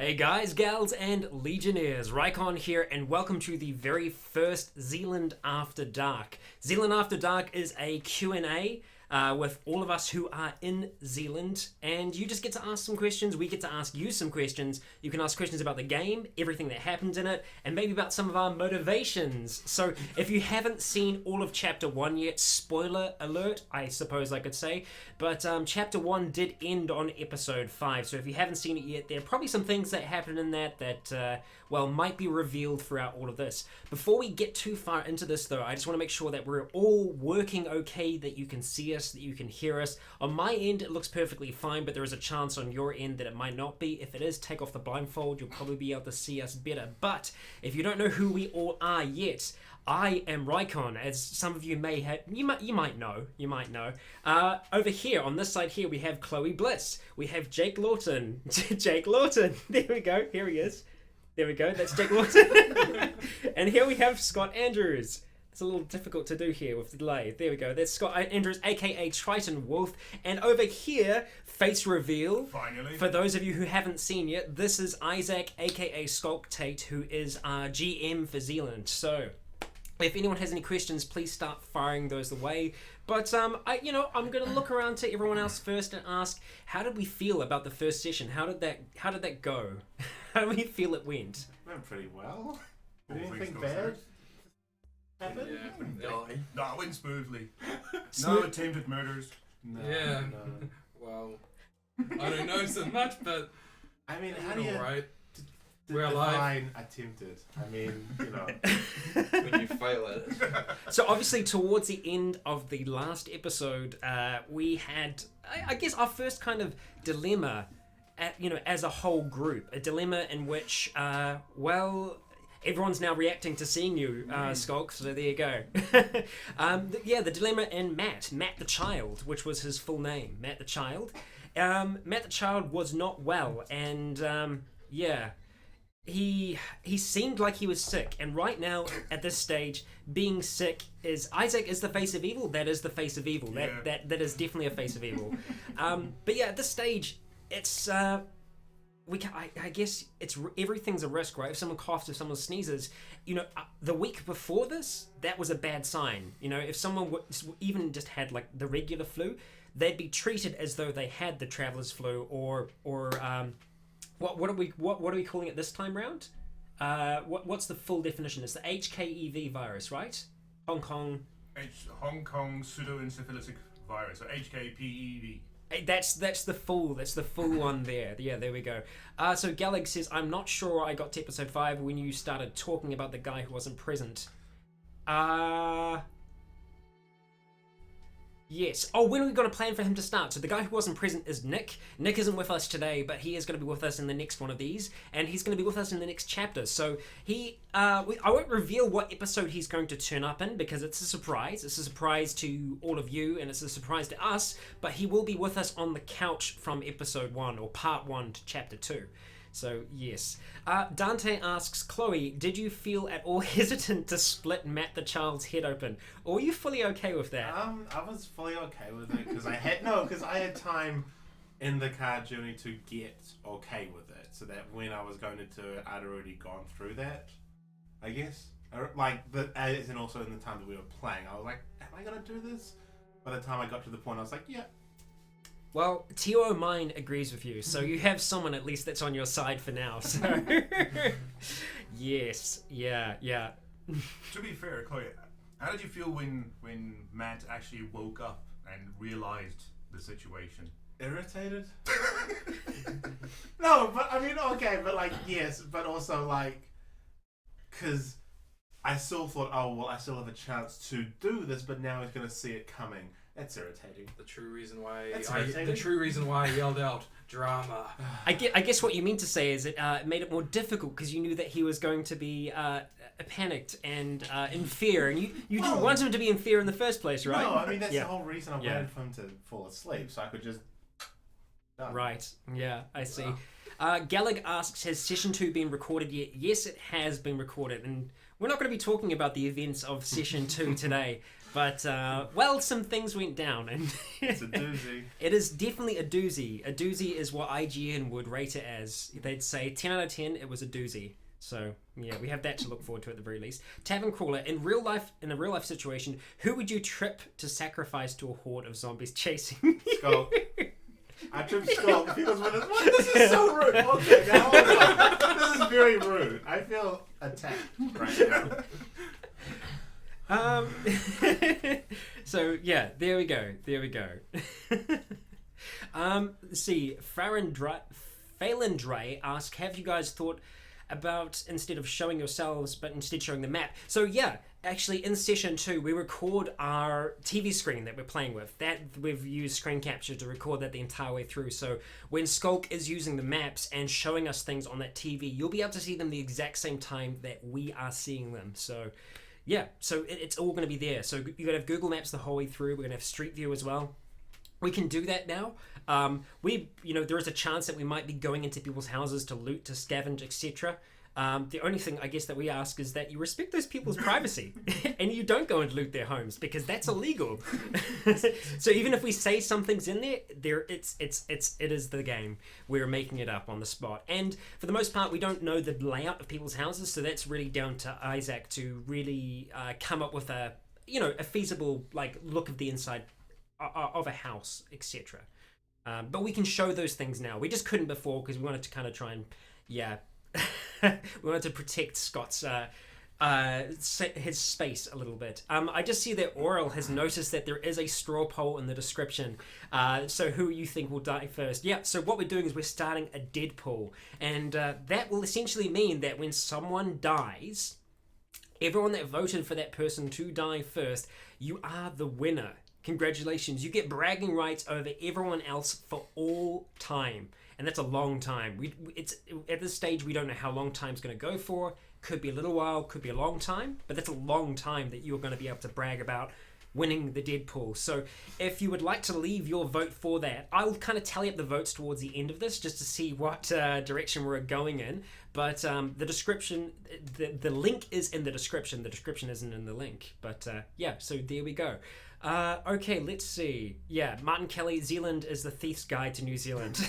Hey guys, gals, and legionnaires, Rycon here, and welcome to the very first Zealand After Dark. Zealand After Dark is a Q&A with all of us who are in Zealand, and you just get to ask some questions, we get to ask you some questions. You can ask questions about the game, everything that happens in it, and maybe about some of our motivations. So if you haven't seen all of Chapter 1 yet, spoiler alert, I suppose I could say, but Chapter 1 did end on Episode 5, so if you haven't seen it yet, there are probably some things that happen in that well, might be revealed throughout all of this. Before we get too far into this though, I just want to make sure that we're all working okay, that you can see us, that you can hear us. On my end, it looks perfectly fine, but there is a chance on your end that it might not be. If it is, take off the blindfold, you'll probably be able to see us better. But if you don't know who we all are yet, I am Rycon, as some of you may have, you might know. Over here, on this side here, we have Chloe Bliss. We have Jake Lawton. Jake Lawton. There we go. Here he is. There we go. That's Jake Lawton. And here we have Scott Andrews. It's a little difficult to do here with the delay. There we go. That's Scott Andrews, aka Triton Wolf. And over here, face reveal. Finally. For those of you who haven't seen yet, this is Isaac, aka Skulk Tate, who is our GM for Zealand. So if anyone has any questions, please start firing those away. But I'm gonna look around to everyone else first and ask, how did we feel about the first session? How did that go? How do we feel it went? Went pretty well. Did Anything bad happen? No, it went smoothly. No Smooth- attempted murders. No, Yeah. no. Well, I don't know so much, but I mean, how do you alright. define We're alive. attempted? I mean, you know. When you fail at it. So obviously towards the end of the last episode, we had, I guess, our first kind of dilemma, as a whole group. A dilemma in which, everyone's now reacting to seeing you, Skulk, so there you go. The dilemma in Matt the Child, which was his full name, Matt the Child. Matt the Child was not well, and he seemed like he was sick, and right now at this stage, being sick is Isaac is the face of evil. That is the face of evil. Yeah. That is definitely a face of evil. But yeah, at this stage, it's I guess it's everything's a risk, right? If someone coughs, if someone sneezes, the week before this, that was a bad sign. If someone even just had like the regular flu, they'd be treated as though they had the traveler's flu or what are we calling it this time round? What's the full definition? It's the HKEV virus, right? Hong Kong pseudoencephalitic virus, or HKPEV. That's the full one there. Yeah, there we go. So Galag says, I'm not sure I got to episode 5 when you started talking about the guy who wasn't present. Yes. Oh, when are we going to plan for him to start? So the guy who wasn't present is Nick. Nick isn't with us today, but he is going to be with us in the next one of these, and he's going to be with us in the next chapter. So I won't reveal what episode he's going to turn up in because it's a surprise. It's a surprise to all of you, and it's a surprise to us, but he will be with us on the couch from episode 1, or part 1 to chapter 2. So, yes. Dante asks, Chloe, did you feel at all hesitant to split Matt the Child's head open? Or were you fully okay with that? I was fully okay with it because I had time in the car journey to get okay with it, so that when I was going into it, I'd already gone through that, I guess. And also in the time that we were playing, I was like, am I going to do this? By the time I got to the point, I was like, yeah. Well, T.O. Mine agrees with you, so you have someone at least that's on your side for now, so... Yes, yeah. To be fair, Chloe, how did you feel when Matt actually woke up and realized the situation? Irritated? No, but I mean, okay, but like, yes, but also like, because I still thought, oh, well, I still have a chance to do this, but now he's going to see it coming. That's irritating. The true reason why I yelled out drama. I guess what you mean to say is it made it more difficult because you knew that he was going to be panicked and in fear, and you didn't want him to be in fear in the first place, right? No, I mean, that's the whole reason I wanted for him to fall asleep, so I could just... Done. Right, yeah, I see. Galag asks, has Session 2 been recorded yet? Yes, it has been recorded, and we're not going to be talking about the events of Session 2 today. But, well, some things went down, and It's a doozy. it is definitely a doozy. A doozy is what IGN would rate it as. They'd say 10 out of 10, it was a doozy. So, yeah, we have that to look forward to at the very least. Tavern Crawler, in a real life situation, who would you trip to sacrifice to a horde of zombies chasing? Skull. I tripped Skull. Because when it's, this is so rude. Okay, now hold on. This is very rude. I feel attacked right now. So yeah, there we go. Let's see. Phelan Dre asked, have you guys thought about instead of showing yourselves but instead showing the map? So yeah, actually in session 2 we record our TV screen that we're playing with. That we've used screen capture to record that the entire way through. So when Skulk is using the maps and showing us things on that TV, you'll be able to see them the exact same time that we are seeing them. So yeah, so it's all going to be there. So you're going to have Google Maps the whole way through. We're going to have Street View as well. We can do that now. There is a chance that we might be going into people's houses to loot, to scavenge, etc. The only thing I guess that we ask is that you respect those people's privacy and you don't go and loot their homes because that's illegal. So even if we say something's in there, it is the game. We're making it up on the spot. And for the most part, we don't know the layout of people's houses, so that's really down to Isaac to really come up with a feasible look of the inside of a house, etc. But we can show those things now. We just couldn't before because we wanted to kind of try and we wanted to protect Scott's his space a little bit. I just see that Oral has noticed that there is a straw poll in the description. So who you think will die first? Yeah, so what we're doing is we're starting a Deadpool. And that will essentially mean that when someone dies, everyone that voted for that person to die first, you are the winner. Congratulations. You get bragging rights over everyone else for all time. And that's a long time. It's at this stage, we don't know how long time's going to go for. Could be a little while, could be a long time, but that's a long time that you're going to be able to brag about winning the Deadpool. So if you would like to leave your vote for that, I'll kind of tally up the votes towards the end of this just to see what direction we're going in. But the description, the link is in the description. The description isn't in the link. But yeah, so there we go. Okay, let's see. Yeah, Martin Kelly, Zealand is the thief's guide to New Zealand.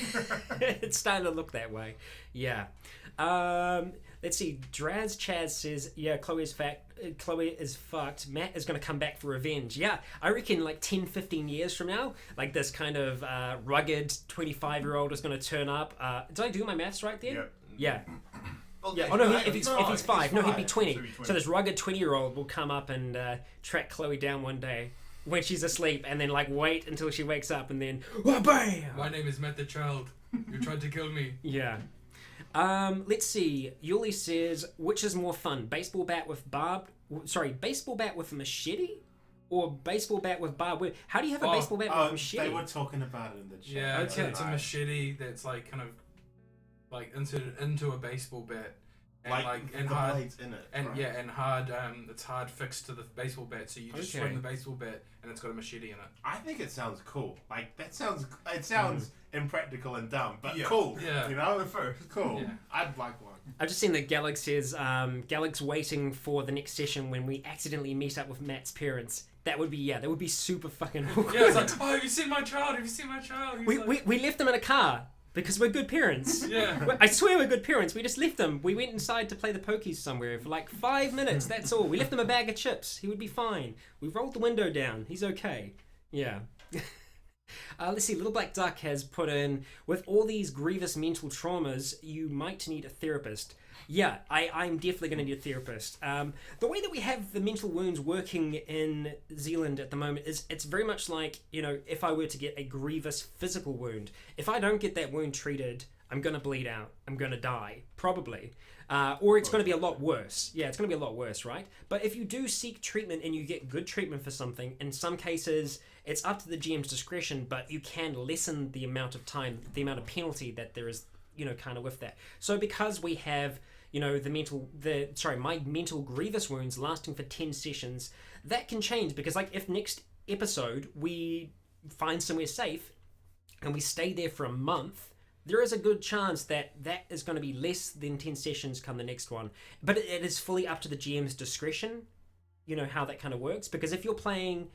It's starting to look that way. Yeah. Let's see. Draz Chaz says, yeah, Chloe is fucked. Matt is going to come back for revenge. Yeah, I reckon 10, 15 years from now, this kind of rugged 25-year-old is going to turn up. Did I do my maths right there? Yeah. Well, Yeah. Oh no, if he's 5, no, he'd be 20. So this rugged 20-year-old will come up and track Chloe down one day when she's asleep, and then wait until she wakes up, and then bam! My name is Matt the Child. You tried to kill me. Yeah. Let's see. Yuli says, which is more fun, baseball bat with a machete, or baseball bat with barbed? How do you have a baseball bat with a machete? They were talking about it in the chat. Yeah, Okay. it's a machete that's inserted into a baseball bat. And the hard, blades in it. and right? yeah, and hard. It's hard fixed to the baseball bat, so you just swing the baseball bat, and it's got a machete in it. I think it sounds cool. It sounds impractical and dumb, but Yeah. cool. Yeah. You know, first. cool. Yeah. I'd like one. I've just seen that Galax says, Galax waiting for the next session when we accidentally meet up with Matt's parents. That would be super fucking awkward. Yeah, it's like, oh, have you seen my child? Have you seen my child? He's We left them in a car because we're good parents. Yeah. I swear we're good parents. We just left them. We went inside to play the pokies somewhere for 5 minutes. That's all. We left him a bag of chips. He would be fine. We rolled the window down. He's okay. Yeah. Let's see. Little Black Duck has put in, with all these grievous mental traumas, you might need a therapist. Yeah, I'm definitely going to need a therapist. The way that we have the mental wounds working in Zealand at the moment is it's very much like, if I were to get a grievous physical wound, if I don't get that wound treated, I'm going to bleed out. I'm going to die, probably. Or it's going to be a lot worse. Yeah, it's going to be a lot worse, right? But if you do seek treatment and you get good treatment for something, in some cases, it's up to the GM's discretion, but you can lessen the amount of time, the amount of penalty that there is, kind of with that. So because we have my mental grievous wounds lasting for 10 sessions, that can change because if next episode we find somewhere safe and we stay there for a month, there is a good chance that is going to be less than 10 sessions come the next one. But it is fully up to the GM's discretion. you know, how that kind of works, because if you're playing,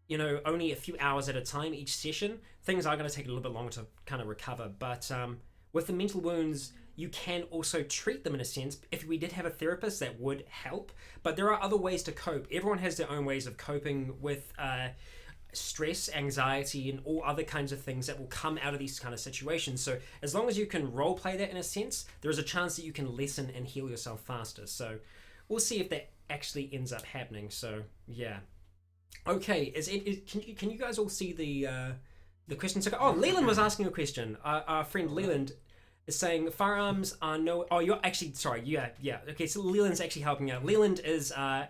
you know, only a few hours at a time each session, things are going to take a little bit longer to kind of recover. But with the mental wounds, you can also treat them in a sense. If we did have a therapist, that would help. But there are other ways to cope. Everyone has their own ways of coping with stress, anxiety, and all other kinds of things that will come out of these kind of situations. So as long as you can role play that in a sense, there is a chance that you can lessen and heal yourself faster. So we'll see if that actually ends up happening. So yeah. Okay, can you guys all see the questions? Oh, Leland was asking a question. Our friend Leland is saying firearms are no. Oh, you're actually sorry. Yeah. Okay, so Leland's actually helping out. Leland is our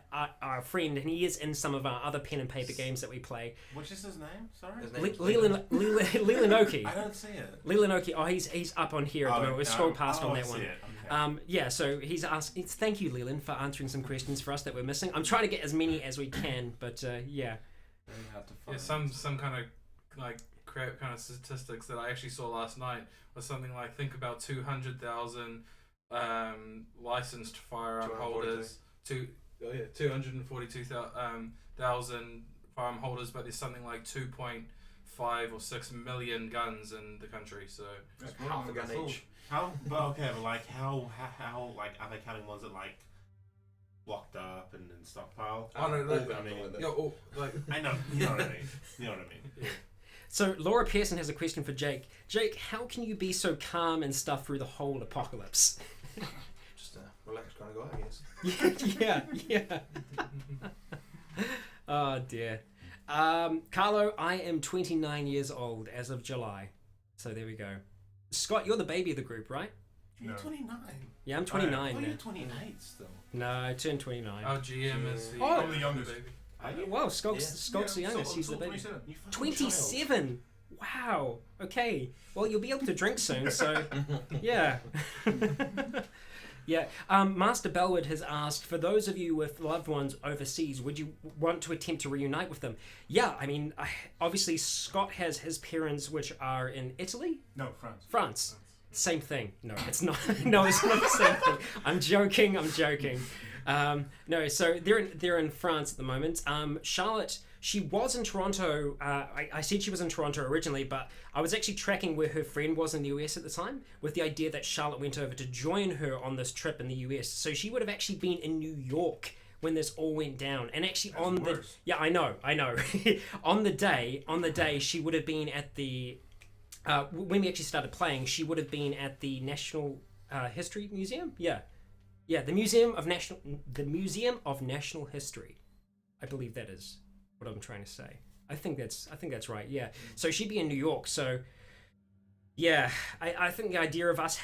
friend, and he is in some of our other pen and paper games that we play. What's his name? Sorry. His name's Leland Oki. I don't see it. Leland Oki. Oh, he's up on here at the moment. We'll scroll past on I that see one. it. Okay. Yeah. So he's asked. Thank you, Leland, for answering some questions for us that we're missing. I'm trying to get as many as we can, but yeah. Very hard to Yeah, find. some kind of like crap kind of statistics that I actually saw last night was something like, think about 200,000 licensed firearm holders, 242,000 firearm holders, but there's something like 2.5 or 6 million guns in the country. So That's half a gun each. How like how like are they counting ones that like locked up and stockpile? I don't know. All gun limit. I know, you know what I mean. You know what I mean. Yeah. So Laura Pearson has a question for Jake. Jake, how can you be so calm and stuff through the whole apocalypse? Just a relaxed kind of guy, I guess. yeah. Oh dear. Carlo, I am 29 years old as of July. So there we go. Scott, you're the baby of the group, right? You're No. 29. Yeah, I'm 29 Oh, now. you're 28 still. No, I turned 29. Our GM is the Oh. I'm the youngest. baby. Are you? Wow, Scott's Yeah. the youngest. He's the baby. 27. You fucking 27. Wow. Okay. Well, you'll be able to drink soon, so yeah. Yeah. Master Bellwood has asked, for those of you with loved ones overseas, would you want to attempt to reunite with them? Yeah. I mean, obviously Scott has his parents, which are in Italy, No, France. France. Same thing. No, it's not. No, it's not the same thing. I'm joking. No, so they're in France at the moment. Charlotte, she was in Toronto. I said she was in Toronto originally, but I was actually tracking where her friend was in the US at the time, with the idea that Charlotte went over to join her on this trip in the US. So she would have actually been in New York when this all went down, and actually That's on the worse. yeah, I know. on the day she would have been at the. When we actually started playing, she would have been at the National History Museum. Yeah, the Museum of National History. I believe that is what I'm trying to say. I think that's right. Yeah. So she'd be in New York. So yeah, I think the idea of us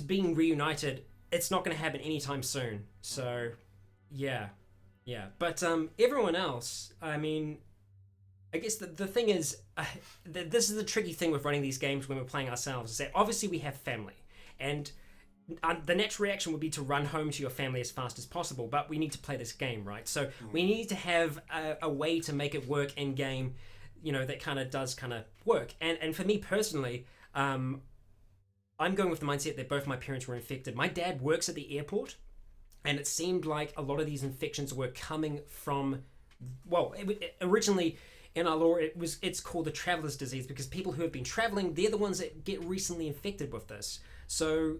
being reunited, it's not going to happen anytime soon. So yeah. But everyone else, I mean, I guess the thing is, this is the tricky thing with running these games when we're playing ourselves, is that obviously we have family, and the natural reaction would be to run home to your family as fast as possible, but we need to play this game, right? So we need to have a way to make it work in game, you know, that kind of does work. And for me personally, I'm going with the mindset that both my parents were infected. My dad works at the airport, and it seemed like a lot of these infections were coming from, well, originally in our law, it's called the traveler's disease, because people who have been traveling, they're the ones that get recently infected with this. So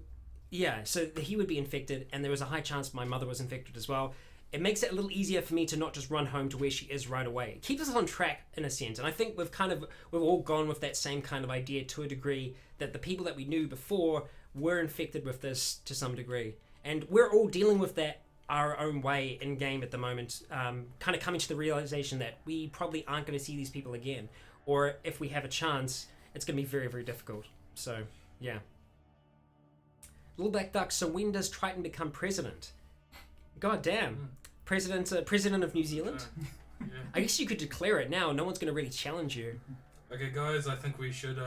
yeah, so he would be infected, and there was a high chance my mother was infected as well. It makes it a little easier for me to not just run home to where she is right away. It keeps us on track in a sense, and I think we've all gone with that same kind of idea to a degree, that the people that we knew before were infected with this to some degree, and we're all dealing with that our own way in game at the moment, kind of coming to the realization that we probably aren't going to see these people again, or if we have a chance, it's going to be very, very difficult. So yeah. Little Black Duck, so when does Triton become president? God damn. President of New Zealand? Yeah. I guess you could declare it now. No one's going to really challenge you. Okay, guys, I think we should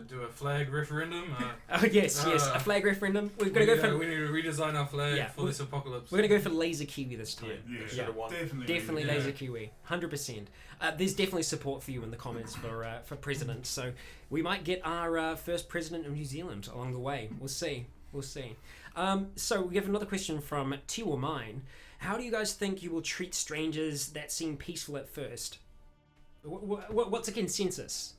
do a flag referendum. Oh, yes, a flag referendum. We're going to go for... We need to redesign our flag for this apocalypse. We're going to go for Laser Kiwi this time. Yeah, Should have won. definitely. Laser Kiwi, 100%. There's definitely support for you in the comments for president, so we might get our first president of New Zealand along the way. We'll see. We'll see. So we have another question from Tiwa Mine. How do you guys think you will treat strangers that seem peaceful at first? What's a consensus?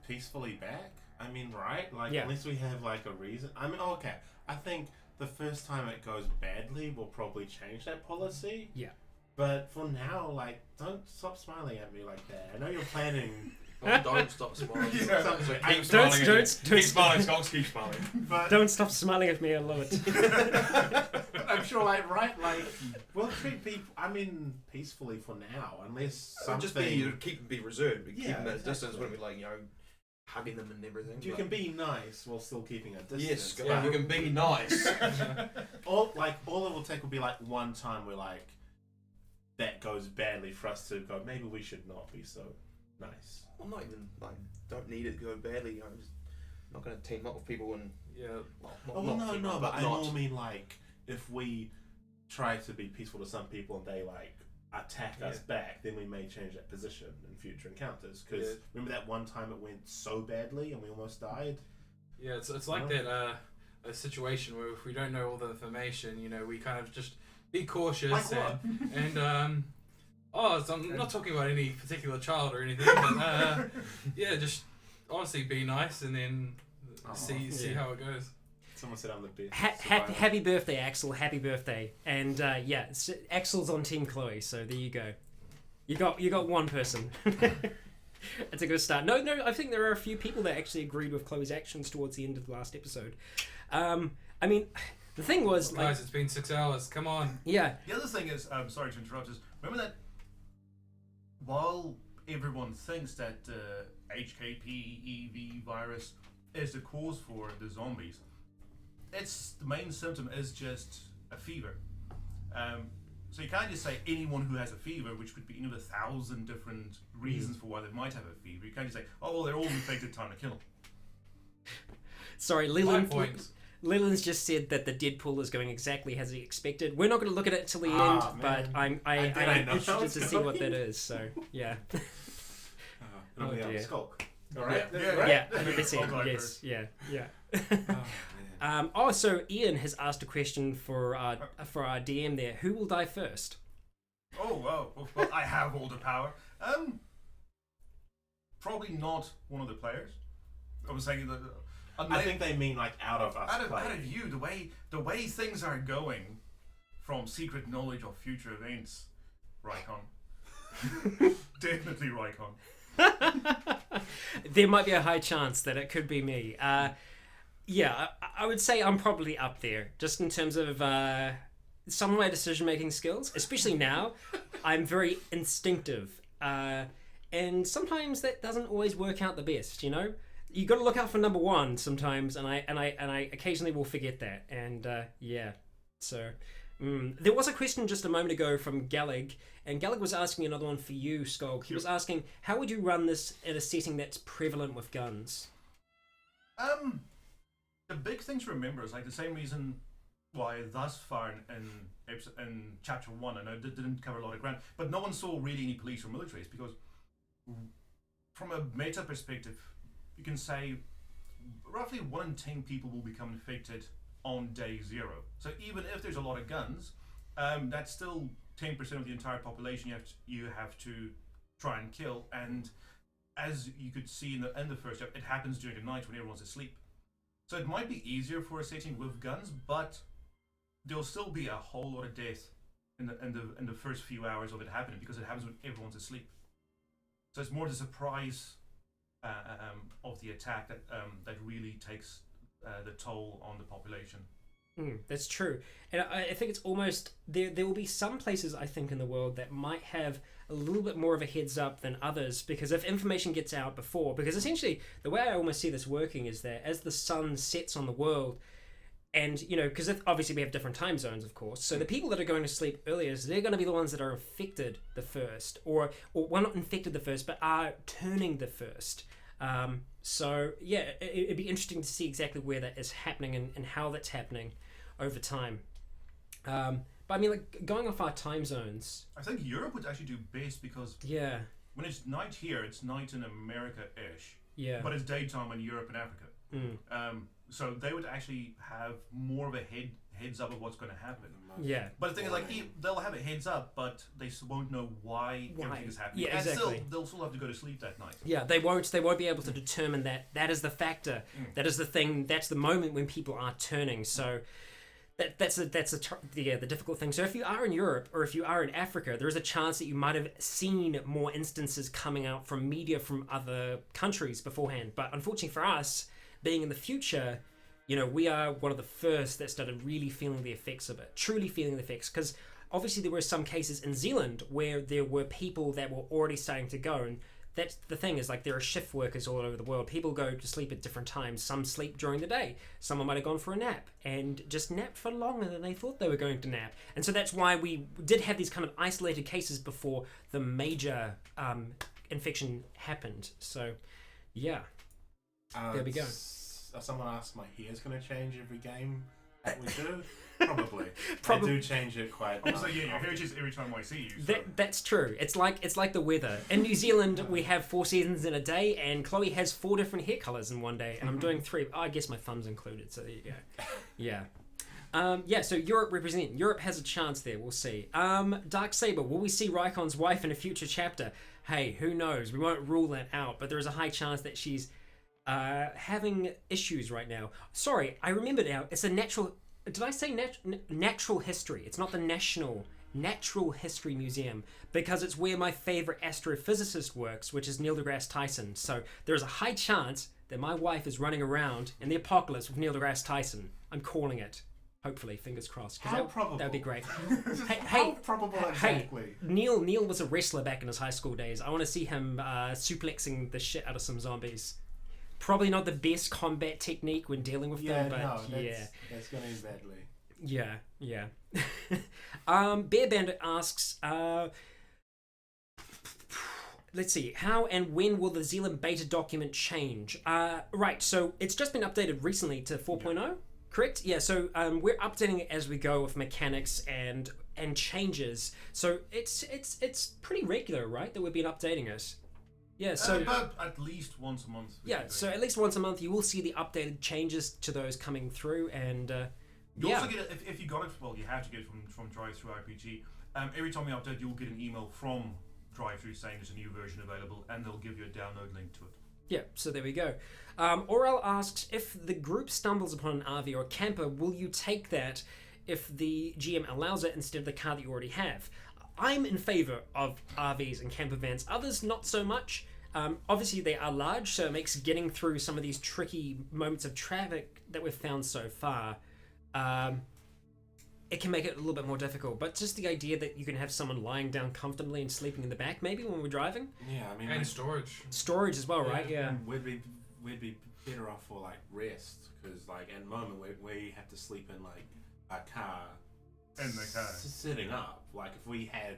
Peacefully back. I mean, right? Like, Yeah. unless we have like a reason. I mean, okay. I think the first time it goes badly, we'll probably change that policy. Yeah. But for now, like, don't stop smiling at me like that. I know you're planning. Don't stop smiling. Yeah. something. Keep Don't- smiling. don't- Keep smiling, Skunks. Keep smiling. But Don't stop smiling at me, I love it. I'm sure, like, right? Like, we'll treat people. I mean, peacefully for now, unless So something. just be reserved, but Yeah, keep them at a distance. exactly. Wouldn't be like hugging them and everything. You but- can be nice while still keeping a distance. Yes, but you can be nice. all it will take will be like one time where like that goes badly for us to go. Maybe we should not be so nice. I'm not even like don't need it to go badly. I'm just not going to team up with people and Yeah. No, team up, but I not. more mean like if we try to be peaceful to some people and they like attack us back, then we may change that position in future encounters. Because Yeah. remember that one time it went so badly and we almost died. Yeah, it's like that a situation where if we don't know all the information, we kind of just be cautious Like what? and so I'm not talking about any particular child or anything, but yeah, just honestly be nice and then see Yeah. how it goes. Someone said I'm the best. Happy birthday, Axel. Happy birthday. And Axel's on Team Chloe, so there you go. You got one person. It's a good start. No, I think there are a few people that actually agreed with Chloe's actions towards the end of the last episode. I mean, the thing was, like, Guys, it's been 6 hours. Come on. yeah, The other thing is, sorry to interrupt, is remember that while everyone thinks that HKPEV virus is the cause for the zombies, the main symptom is just a fever. So you can't just say anyone who has a fever, which could be 1,000 different reasons for why they might have a fever. You can't just say, oh, well, they're all infected, time to kill them. sorry, High points. Leland's just said that the Deadpool is going exactly as he expected. We're not going to look at it till the Ah, end, man. but I'm I know how interested it's to see what going. that is. So yeah, And only dear. Skulk. All right. Yeah. yeah, 100%. I'll Yes, yeah. Oh, man. So Ian has asked a question for our DM there. Who will die first? Oh, well, I have all the power. Probably not one of the players. I was saying that. I think they mean like out of us. Out of playing. you, the way things are going, from secret knowledge of future events, Rycon. Definitely Rycon. There might be a high chance that it could be me. Yeah, I would say I'm probably up there, just in terms of some of my decision-making skills, especially now. I'm very instinctive, and sometimes that doesn't always work out the best. You got to look out for number one sometimes, and I occasionally will forget that. And yeah, so there was a question just a moment ago from Gallig, and Gallig was asking another one for you, Skulk. He was asking, how would you run this in a setting that's prevalent with guns? The big thing to remember is like the same reason why thus far in chapter 1, I know it didn't cover a lot of ground, but no one saw really any police or militaries, because from a meta perspective, you can say roughly 1 in 10 people will become infected on day 0. So even if there's a lot of guns, that's still 10% of the entire population you have to try and kill. And as you could see in the first chapter, it happens during the night when everyone's asleep. So it might be easier for a setting with guns, but there'll still be a whole lot of death in the first few hours of it happening, because it happens when everyone's asleep. So it's more the surprise of the attack that really takes the toll on the population. That's true, and I think it's almost there will be some places, I think, in the world that might have a little bit more of a heads up than others, because if information gets out before, because essentially the way I almost see this working is that as the sun sets on the world, and because obviously we have different time zones, of course, so the people that are going to sleep earliest, they're going to be the ones that are infected the first, or well, not infected the first, but are turning the first. So yeah, it'd be interesting to see exactly where that is happening and how that's happening over time. But I mean, like, going off our time zones, I think Europe would actually do best, because yeah, when it's night here, it's night in America-ish, yeah, but it's daytime in Europe and Africa. So they would actually have more of a heads up of what's going to happen. Yeah. But the thing is, like, they'll have a heads up, but they won't know why everything is happening. Yeah, and exactly. they'll still have to go to sleep that night. Yeah, they won't be able to determine that. That is the factor. That is the thing. That's the moment when people are turning. So that's the difficult thing. So if you are in Europe or if you are in Africa, there is a chance that you might have seen more instances coming out from media from other countries beforehand. But unfortunately for us, being in the future, you know, we are one of the first that started really feeling the effects of it, truly feeling the effects. Because obviously there were some cases in Zealand where there were people that were already starting to go. And that's the thing, is like there are shift workers all over the world. People go to sleep at different times. Some sleep during the day. Someone might have gone for a nap and just napped for longer than they thought they were going to nap. And so that's why we did have these kind of isolated cases before the major infection happened. So, yeah. There we go. Someone asked, my hair's going to change every game that we do? Probably. I do change it quite. Also, yeah, your hair changes every time I see you. So. That's true. It's like the weather. In New Zealand, we have 4 seasons in a day, and Chloe has 4 different hair colors in one day, and I'm doing 3. I guess my thumb's included. So there you go. Yeah. So Europe represent. Europe has a chance there. We'll see. Dark Saber. Will we see Rycon's wife in a future chapter? Hey, who knows? We won't rule that out, but there is a high chance that she's having issues right now. Sorry, I remembered now. It's a natural. Did I say natural history? It's not the Natural History Museum, because it's where my favorite astrophysicist works, which is Neil deGrasse Tyson. So there's a high chance that my wife is running around in the apocalypse with Neil deGrasse Tyson. I'm calling it. Hopefully, fingers crossed. How probable? That'd be great. How probable exactly? Hey, Neil was a wrestler back in his high school days. I want to see him suplexing the shit out of some zombies. Probably not the best combat technique when dealing with them, but that's going to end badly. Yeah. Bear Bandit asks, let's see, how and when will the Zealand beta document change? Right, so it's just been updated recently to 4.0, correct? Yeah, so we're updating it as we go with mechanics and changes. So it's pretty regular, right, that we've been updating it. Yeah, so about at least once a month. Yeah, so at least once a month you will see the updated changes to those coming through, and you also get it if you got it. Well, you have to get it from Drive-Thru RPG. Every time you update, you'll get an email from Drive-Thru saying there's a new version available, and they'll give you a download link to it. Yeah, so there we go. Orel asks, if the group stumbles upon an RV or a camper, will you take that if the GM allows it instead of the car that you already have? I'm in favour of RVs and camper vans. Others, not so much. Obviously, they are large, so it makes getting through some of these tricky moments of traffic that we've found so far, it can make it a little bit more difficult. But just the idea that you can have someone lying down comfortably and sleeping in the back, maybe, when we're driving. Yeah, I mean... And storage. Storage as well, right? Yeah. We'd be better off for, like, rest, because, like, at the moment, we have to sleep in, like, a car... In the car. Sitting up. Like, if we had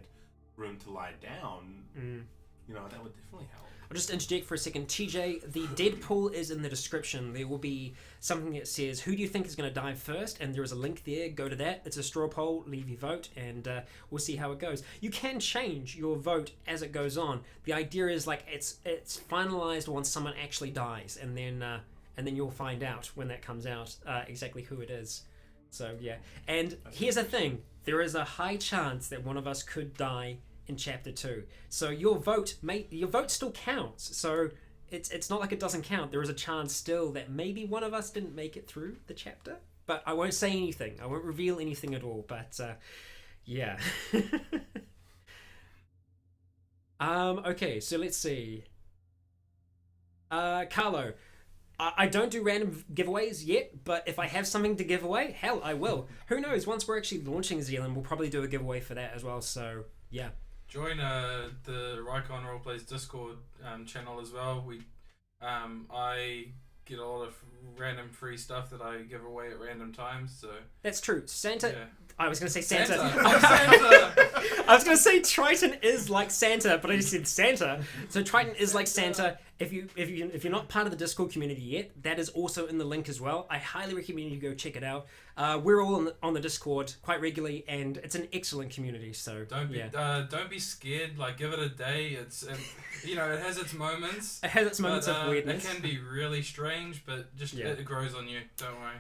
room to lie down, you know, that would definitely help. I'll just interject for a second. TJ, the Deadpool is in the description. There will be something that says, who do you think is going to die first? And there is a link there. Go to that. It's a straw poll. Leave your vote, and we'll see how it goes. You can change your vote as it goes on. The idea is, like, it's finalized once someone actually dies, and then you'll find out when that comes out exactly who it is. So, yeah. And here's the thing. There is a high chance that one of us could die in chapter 2. So your vote still counts. So it's not like it doesn't count. There is a chance still that maybe one of us didn't make it through the chapter. But I won't say anything. I won't reveal anything at all. But yeah. Okay, so let's see. Carlo, I don't do random giveaways yet, but if I have something to give away, hell, I will. Who knows? Once we're actually launching Zealand, we'll probably do a giveaway for that as well. So yeah. Join the Rycon Roleplays Discord channel as well. I get a lot of random free stuff that I give away at random times. So that's true. Santa. Yeah. I was going to say Santa. Santa. I was going to say Triton is like Santa, but I just said Santa. So Triton is like Santa, if you're not part of the Discord community yet, that is also in the link as well. I highly recommend you go check it out. We're all on the Discord quite regularly, and it's an excellent community. So don't be scared. Like, give it a day. It has its moments. It has its moments of weirdness. It can be really strange, but just it grows on you. Don't worry.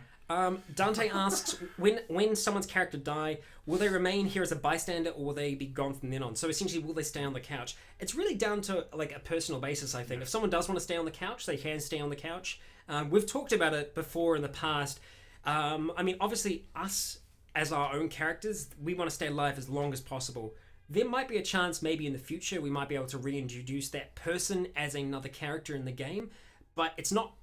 Dante asks, when someone's character die, will they remain here as a bystander, or will they be gone from then on? So essentially, will they stay on the couch? It's really down to like a personal basis, I think. If someone does want to stay on the couch, they can stay on the couch. We've talked about it before in the past. I mean, obviously, us as our own characters, we want to stay alive as long as possible. There might be a chance maybe in the future we might be able to reintroduce that person as another character in the game. But it's not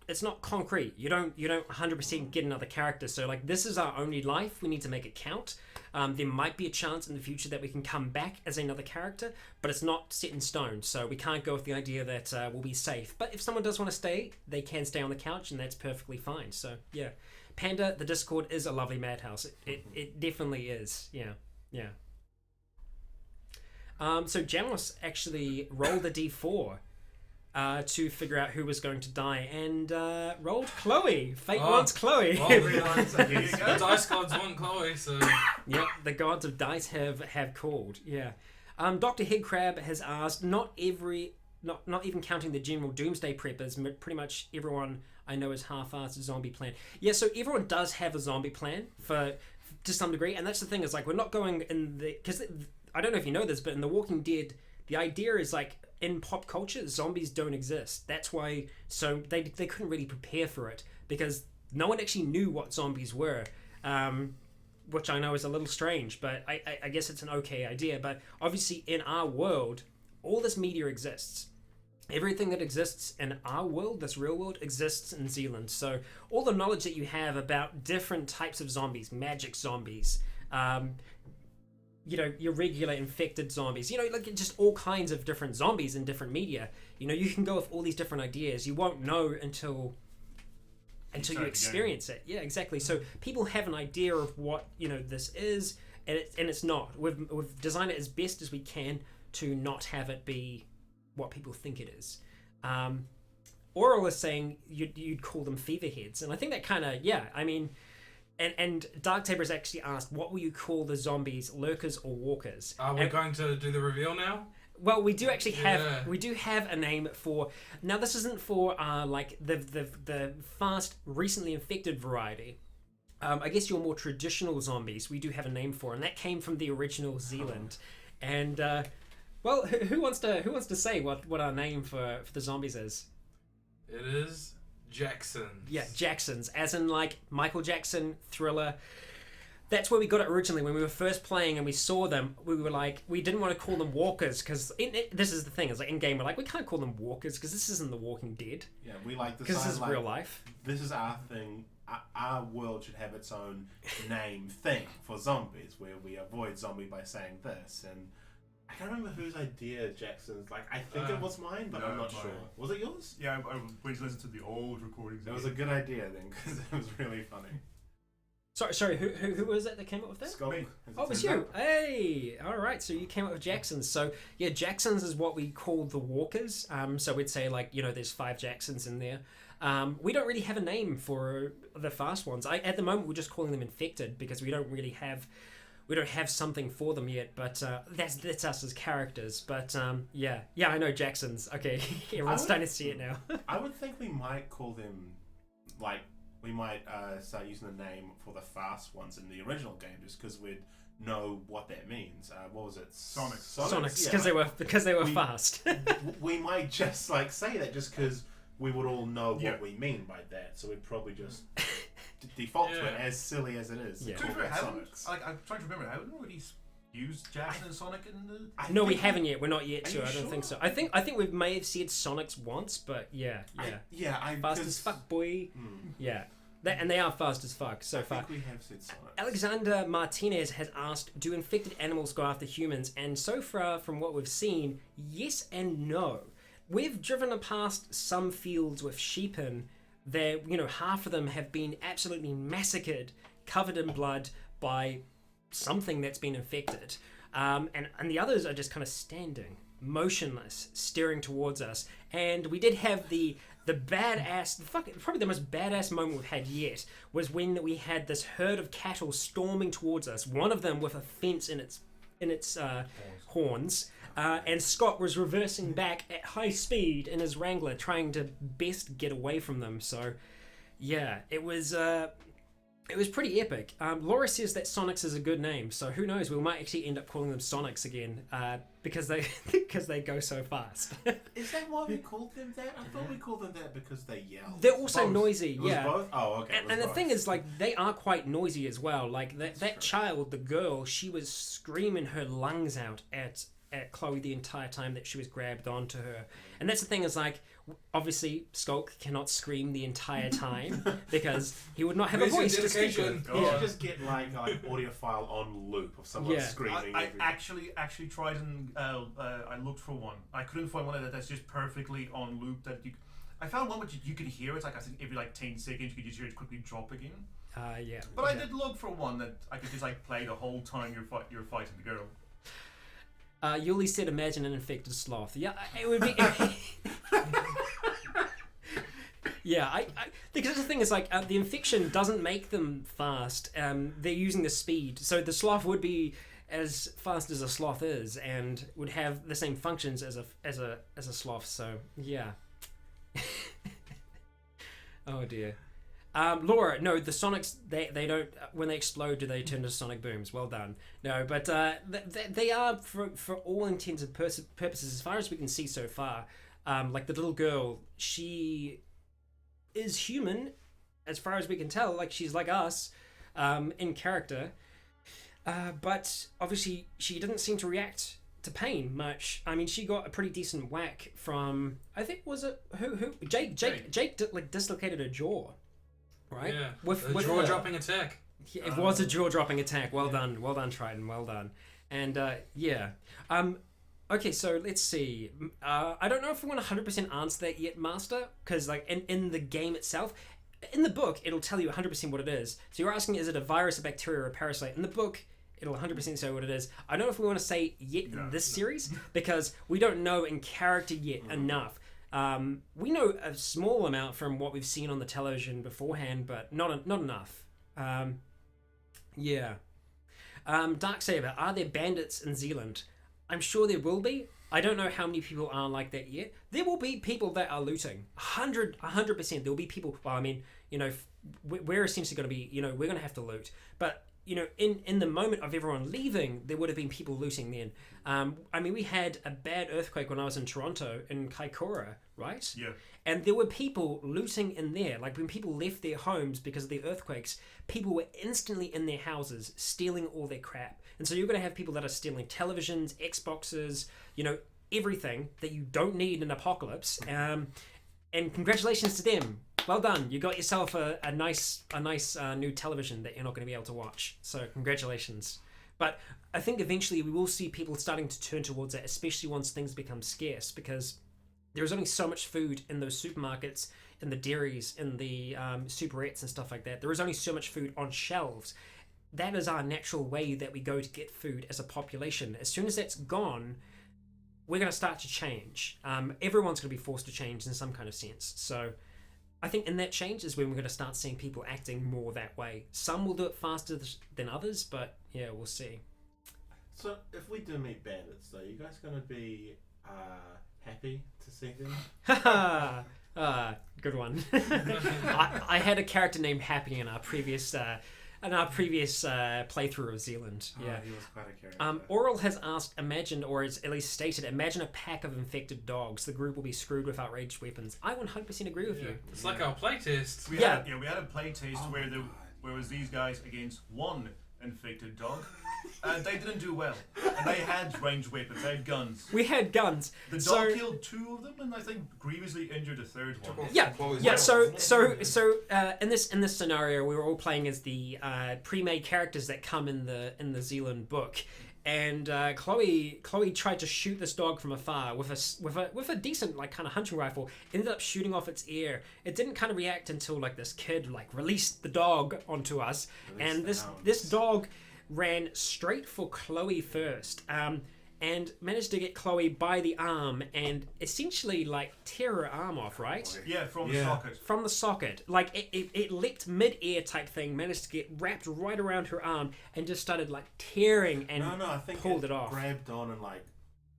concrete. You don't 100% get another character. So like, this is our only life. We need to make it count. There might be a chance in the future that we can come back as another character, but it's not set in stone. So we can't go with the idea that we'll be safe. But if someone does want to stay, they can stay on the couch, and that's perfectly fine. So yeah, Panda, the Discord is a lovely madhouse. It definitely is. Yeah. So Janos actually rolled a d4. To figure out who was going to die, and rolled Chloe. Fate wants Chloe. The dice gods want Chloe, so yep, the gods of dice have called. Yeah. Dr. Headcrab has asked, not even counting the general doomsday preppers, pretty much everyone I know is half-assed zombie plan. Yeah, so everyone does have a zombie plan to some degree, and that's the thing, is like, we're not going in the, because I don't know if you know this, but in The Walking Dead, the idea is like, in pop culture, zombies don't exist. That's why, so they couldn't really prepare for it, because no one actually knew what zombies were, which I know is a little strange, but I guess it's an okay idea. But obviously in our world, all this media exists. Everything that exists in our world, this real world, exists in Zealand. So all the knowledge that you have about different types of zombies, magic zombies, your regular infected zombies, like just all kinds of different zombies in different media. You can go with all these different ideas. You won't know until you experience it. Yeah, exactly. So people have an idea of what, this is, and it's not. We've designed it as best as we can to not have it be what people think it is. Oral is saying you'd call them feverheads, and I think that kind of, I mean, And Dark Tabor has actually asked, what will you call the zombies, lurkers or walkers? Are we going to do the reveal now? Well, we do actually have a name for. Now, this isn't for like the fast, recently infected variety. I guess your more traditional zombies, we do have a name for, and that came from the original Zealand. And well, who wants to say what our name for the zombies is? It is Jacksons. Yeah, Jacksons, as in like Michael Jackson, Thriller. That's where we got it originally. When we were first playing and we saw them, we were like, we didn't want to call them walkers, because this is the thing, is like in game we're like, we can't call them walkers because this isn't The Walking Dead. Yeah, we like the because this is like, real life. This is our thing. Our world should have its own name thing for zombies, where we avoid zombie by saying this. And I can't remember whose idea Jackson's. Like, I think it was mine, but I'm not sure. Was it yours? Yeah, I went to listen to the old recordings. It was a good idea then, because it was really funny. Sorry, who was it that came up with that? Skulk. Oh, it was you. Hey, all right. So you came up with Jacksons. So yeah, Jacksons is what we call the walkers. So we'd say like, there's 5 Jacksons in there. We don't really have a name for the fast ones. At the moment we're just calling them infected because we don't have something for them yet. But that's us as characters. But yeah, I know Jacksons. Okay, everyone's starting to see it now. I would think we might call them like. We might start using the name for the fast ones in the original game, just because we'd know what that means. What was it? Sonics, because they were fast. We might just like say that just because we would all know what we mean by that, so we'd probably just default to it, as silly as it is. Yeah. I'm trying to remember. Haven't we really used Jackson and Sonic in the? No, we haven't yet. We're not yet sure. I don't sure? think so. I think we may have said Sonics once, but yeah. Fast as fuck, boy. Yeah. And they are fast as fuck so far. I think we have said Sonics. Alexander Martinez has asked, do infected animals go after humans? And so far, from what we've seen, yes and no. We've driven past some fields with sheep in there, half of them have been absolutely massacred, covered in blood by something that's been infected. And the others are just kind of standing. motionless, staring towards us. And we did have the badass, probably the most badass moment we've had yet, was when we had this herd of cattle storming towards us. One of them with a fence in its horns. And Scott was reversing back at high speed in his Wrangler, trying to best get away from them. So, yeah, it was pretty epic. Laura says that Sonics is a good name, so who knows? We might actually end up calling them Sonics again because they go so fast. Is that why we called them that? I thought we called them that because they yell. They're also Both. noisy, It was yeah. both? Oh, okay. And the thing is, like, they are quite noisy as well. Like that child, the girl, she was screaming her lungs out at Chloe the entire time that she was grabbed onto her. And that's the thing is, like, obviously Skulk cannot scream the entire time because he would not have Where's a your voice to speak dedication? with. You Yeah. should just get like an audio file on loop of someone Yeah. screaming. I every- actually tried and I looked for one. I couldn't find one that's just perfectly on loop. That you, I found one which you could hear. It's like I think every like 10 seconds you could just hear it quickly drop again. Yeah. But I did look for one that I could just like play the whole time you're fighting the girl. Yuli said, "Imagine an infected sloth." Yeah, it would be. Yeah, because the thing is, like, the infection doesn't make them fast. They're using the speed, so the sloth would be as fast as a sloth is, and would have the same functions as a sloth. So yeah. Oh dear. Laura, no, the Sonics, they don't, when they explode, do they turn to sonic booms? Well done. No, but they are, for all intents and purposes, as far as we can see so far, like the little girl, she is human, as far as we can tell. Like, she's like us, in character. But obviously, she didn't seem to react to pain much. I mean, she got a pretty decent whack from, I think, was it, who? Jake dislocated her jaw. Right? Yeah. With Jaw-dropping attack. Yeah, it was a jaw-dropping attack. Well done, Triton. Well done. And yeah. Okay, so let's see. I don't know if we want to 100% answer that yet, Master, because like in the game itself, in the book, it'll tell you 100% what it is. So you're asking, is it a virus, a bacteria, or a parasite? In the book, it'll 100% say what it is. I don't know if we want to say yet in this series because we don't know in character yet enough. We know a small amount from what we've seen on the television beforehand, but not enough. Yeah. Darksaber, are there bandits in Zealand? I'm sure there will be. I don't know how many people are like that yet. There will be people that are looting. 100%. There will be people. Well, I mean, you know, we're essentially going to be, you know, we're going to have to loot. But, you know, in the moment of everyone leaving, there would have been people looting then. I mean, we had a bad earthquake when I was in Toronto, in Kaikoura, right? Yeah. And there were people looting in there. Like, when people left their homes because of the earthquakes, people were instantly in their houses stealing all their crap. And so you're going to have people that are stealing televisions, Xboxes, you know, everything that you don't need in an apocalypse. And congratulations to them. Well done. You got yourself a nice new television that you're not going to be able to watch. So congratulations. But I think eventually we will see people starting to turn towards it, especially once things become scarce, because there's only so much food in those supermarkets, in the dairies, in the superettes and stuff like that. There is only so much food on shelves. That is our natural way that we go to get food as a population. As soon as that's gone, we're going to start to change. Everyone's going to be forced to change in some kind of sense. So I think in that change is when we're going to start seeing people acting more that way. Some will do it faster than others, but yeah, we'll see. So if we do meet bandits, though, you guys going to be happy to see them? Good one. I had a character named Happy in our previous playthrough of Zealand. Yeah. He was quite a character. Oral has asked, imagine, or has at least stated, imagine a pack of infected dogs. The group will be screwed with outraged weapons. I 100% agree with you. It's like our playtest. We had a play taste where it was these guys against one infected dog. And they didn't do well. And they had ranged weapons, they had guns. We had guns. The dog So killed 2 of them and I think grievously injured a 3rd one. yeah. So in this scenario, we were all playing as the pre-made characters that come in the Zealand book, and Chloe tried to shoot this dog from afar with a decent like kind of hunting rifle. Ended up shooting off its ear. It didn't kind of react until like this kid like released the dog onto us, and this dog ran straight for Chloe first. and managed to get Chloe by the arm and essentially like tear her arm off, right? Yeah, from the socket. From the socket. Like it leapt mid-air type thing, managed to get wrapped right around her arm and just started like tearing and I think pulled it off. Grabbed on and like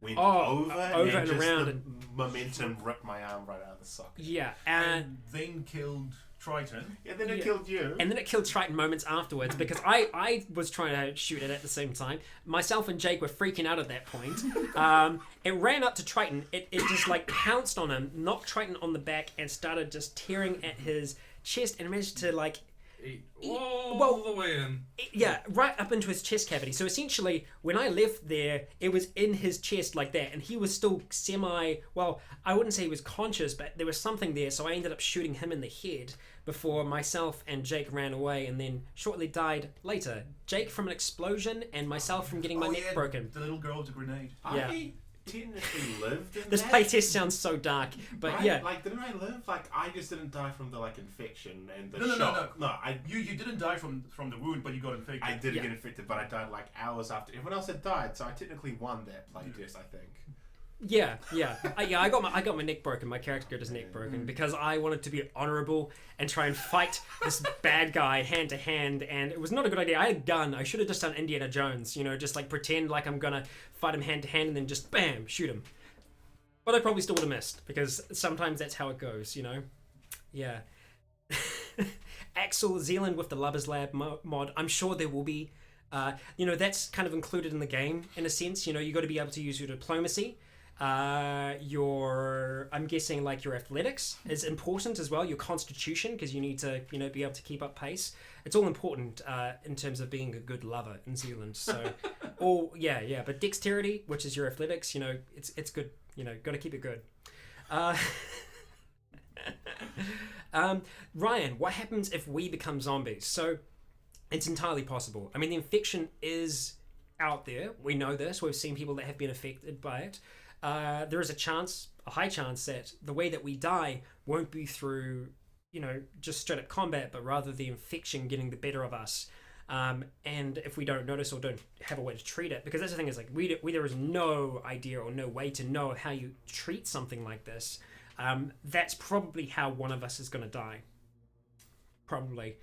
went over and and just around. The momentum ripped my arm right out of the socket. Yeah, And then killed Triton. Yeah, then it killed you. and then it killed Triton moments afterwards because I was trying to shoot it at the same time. Myself and Jake were freaking out at that point. It ran up to Triton. It just like pounced on him, knocked Triton on the back, and started just tearing at his chest and managed to like all the way in. right up into his chest cavity. So essentially, when I left there, it was in his chest like that, and he was still I wouldn't say he was conscious, but there was something there, so I ended up shooting him in the head before myself and Jake ran away, and then shortly died later. Jake from an explosion, and myself from getting my neck broken. The little girl with the grenade. I technically lived in This that. playtest sounds so dark, but Right? yeah. Like, didn't I live? Like, I just didn't die from the like infection and the No. shock. You didn't die from the wound, but you got infected. I did Yeah. get infected, but I died like hours after everyone else had died. So I technically won that playtest, I think. Yeah. I got my neck broken. My character got his neck broken because I wanted to be honorable and try and fight this bad guy hand to hand, and it was not a good idea. I had a gun. I should have just done Indiana Jones, just like pretend like I'm gonna fight him hand to hand and then just bam, shoot him. But I probably still would have missed because sometimes that's how it goes, Yeah. Axel Zealand with the Lovers Lab mod. I'm sure there will be. That's kind of included in the game in a sense. You got to be able to use your diplomacy. I'm guessing like your athletics is important as well. Your constitution, because you need to be able to keep up pace. It's all important in terms of being a good lover in Zealand. So, but dexterity, which is your athletics, it's good. Got to keep it good. Ryan, what happens if we become zombies? So, it's entirely possible. I mean, the infection is out there. We know this. We've seen people that have been affected by it. There is a high chance that the way that we die won't be through, just straight up combat, but rather the infection getting the better of us. And if we don't notice or don't have a way to treat it, because that's the thing is like there is no idea or no way to know how you treat something like this. That's probably how one of us is going to die. Probably.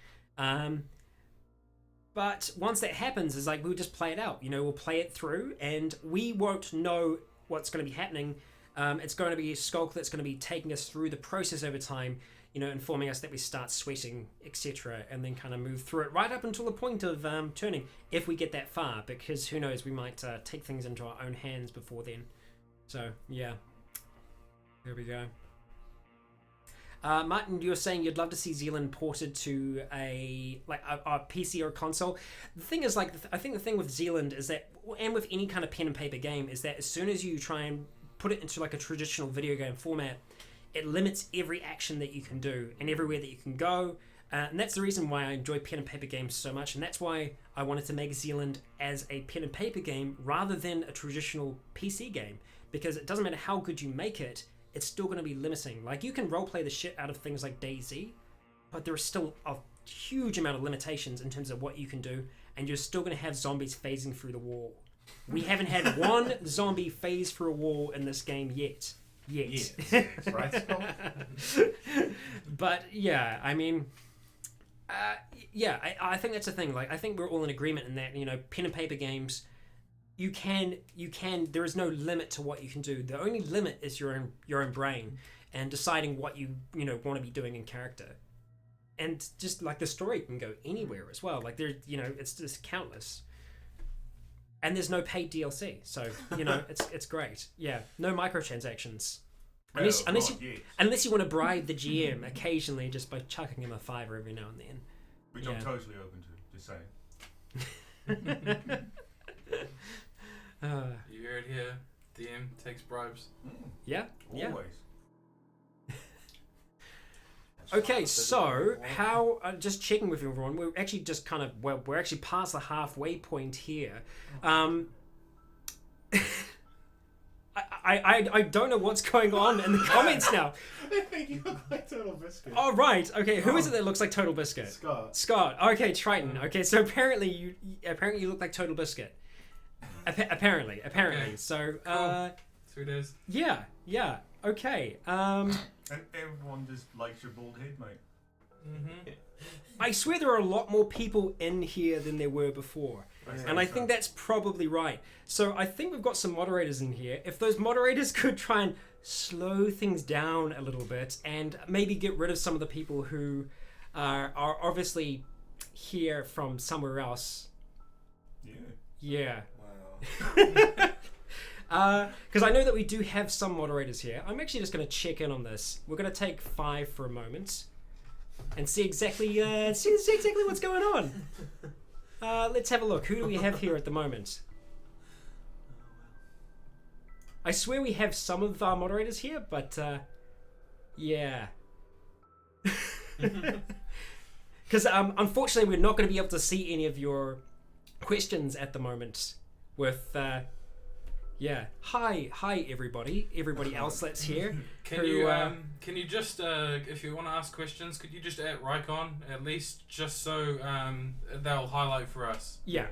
But once that happens, is like we'll just play it out. We'll play it through, and we won't know what's going to be happening. It's going to be Skulk that's going to be taking us through the process over time, informing us that we start sweating, etc., and then kind of move through it right up until the point of turning, if we get that far, because who knows, we might take things into our own hands before then. So, yeah. There we go. Martin, you're saying you'd love to see Zealand ported to a PC or a console. The thing is, I think the thing with Zealand is that, and with any kind of pen and paper game, is that as soon as you try and put it into like a traditional video game format, it limits every action that you can do and everywhere that you can go. And that's the reason why I enjoy pen and paper games so much, and that's why I wanted to make Zealand as a pen and paper game rather than a traditional PC game, because it doesn't matter how good you make it, it's still going to be limiting. Like, you can roleplay the shit out of things like DayZ, but there is still a huge amount of limitations in terms of what you can do, and you're still going to have zombies phasing through the wall. We haven't had one zombie phase through a wall in this game yet. Yes, right? But yeah, I mean, I think that's the thing. Like, I think we're all in agreement in that, pen and paper games, you can, there is no limit to what you can do. The only limit is your own brain and deciding what you want to be doing in character. And just like the story can go anywhere as well. Like, there, it's just countless. And there's no paid DLC, so it's great. Yeah, no microtransactions, unless you want to bribe the GM occasionally just by chucking him a $5 every now and then. Which I'm totally open to, just saying. You heard it here. DM takes bribes. Yeah. Always. Okay, so how? Just checking with everyone. We're actually just we're actually past the halfway point here. I don't know what's going on in the comments now. I think you look like Total Biscuit. Oh right, okay. Who is it that looks like Total Biscuit? Scott. Scott. Okay, Triton. Okay, so apparently you look like Total Biscuit. Apparently. Okay. So, Cool. 3 days. yeah, okay. And everyone just likes your bald head, mate. Mm-hmm. I swear there are a lot more people in here than there were before. And I think that's probably right. So I think we've got some moderators in here. If those moderators could try and slow things down a little bit and maybe get rid of some of the people who are obviously here from somewhere else. Yeah. Wow. Because I know that we do have some moderators here. I'm actually just going to check in on this. We're going to take 5 for a moment and see exactly what's going on. Let's have a look. Who do we have here at the moment? I swear we have some of our moderators here, but yeah. Because unfortunately we're not going to be able to see any of your questions at the moment with yeah. Hi everybody else that's here. Can you just if you want to ask questions, could you just at Rycon at least, just so they'll highlight for us? Yeah,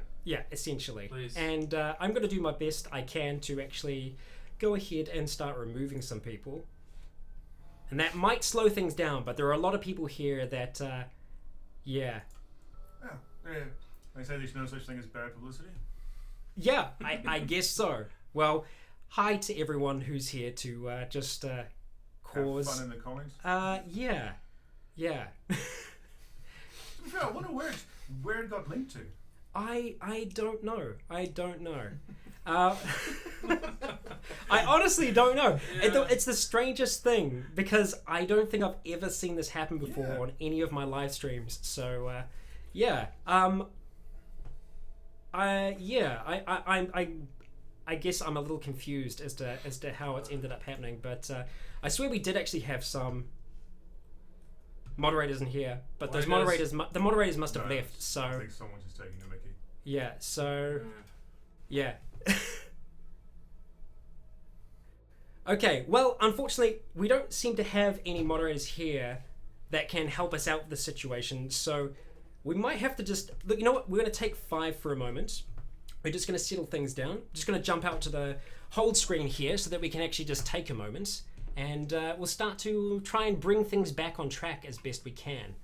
essentially. Please. And I'm going to do my best I can to actually go ahead and start removing some people. And that might slow things down, but there are a lot of people here that yeah. Oh, yeah. They say there's no such thing as bad publicity. Yeah, I guess so. Well, hi to everyone who's here to just cause Have fun in the comments. yeah. To be fair, I wonder where it got linked to. I don't know. I honestly don't know. Yeah. It's the strangest thing because I don't think I've ever seen this happen before Yeah. on any of my live streams. So yeah. I guess I'm a little confused as to how it's ended up happening, but I swear we did actually have some moderators in here, but those Moderators. the moderators must have No, left. I So think someone's just taking the mickey. yeah, so yeah. Okay, well, unfortunately, we don't seem to have any moderators here that can help us out with the situation, so we might have to just look. You know what? We're going to take 5 for a moment. We're just going to settle things down. Just going to jump out to the hold screen here so that we can actually just take a moment, and we'll start to try and bring things back on track as best we can.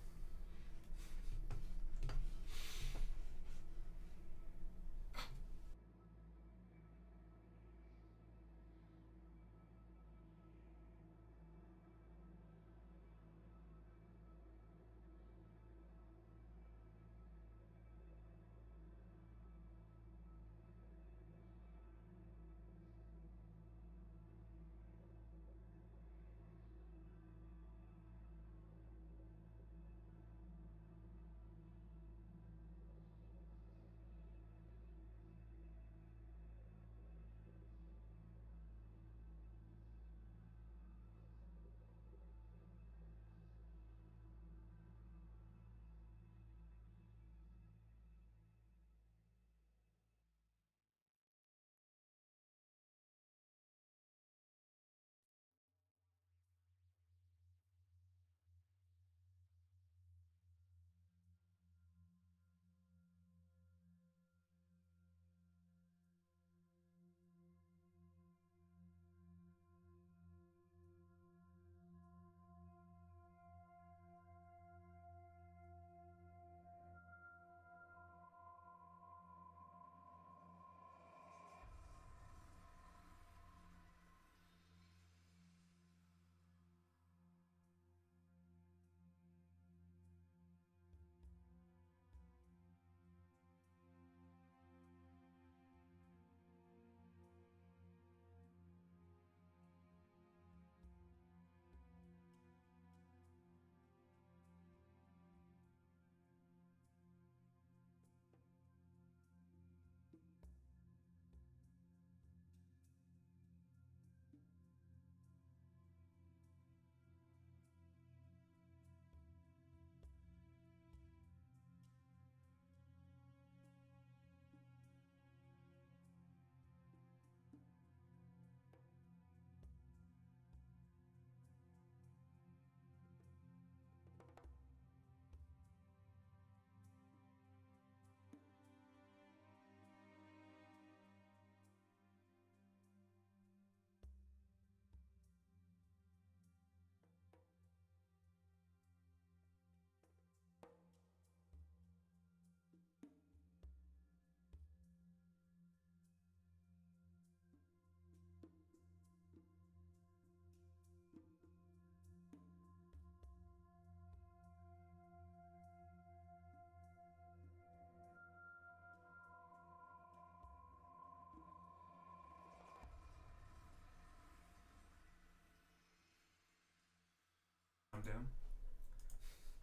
countdown.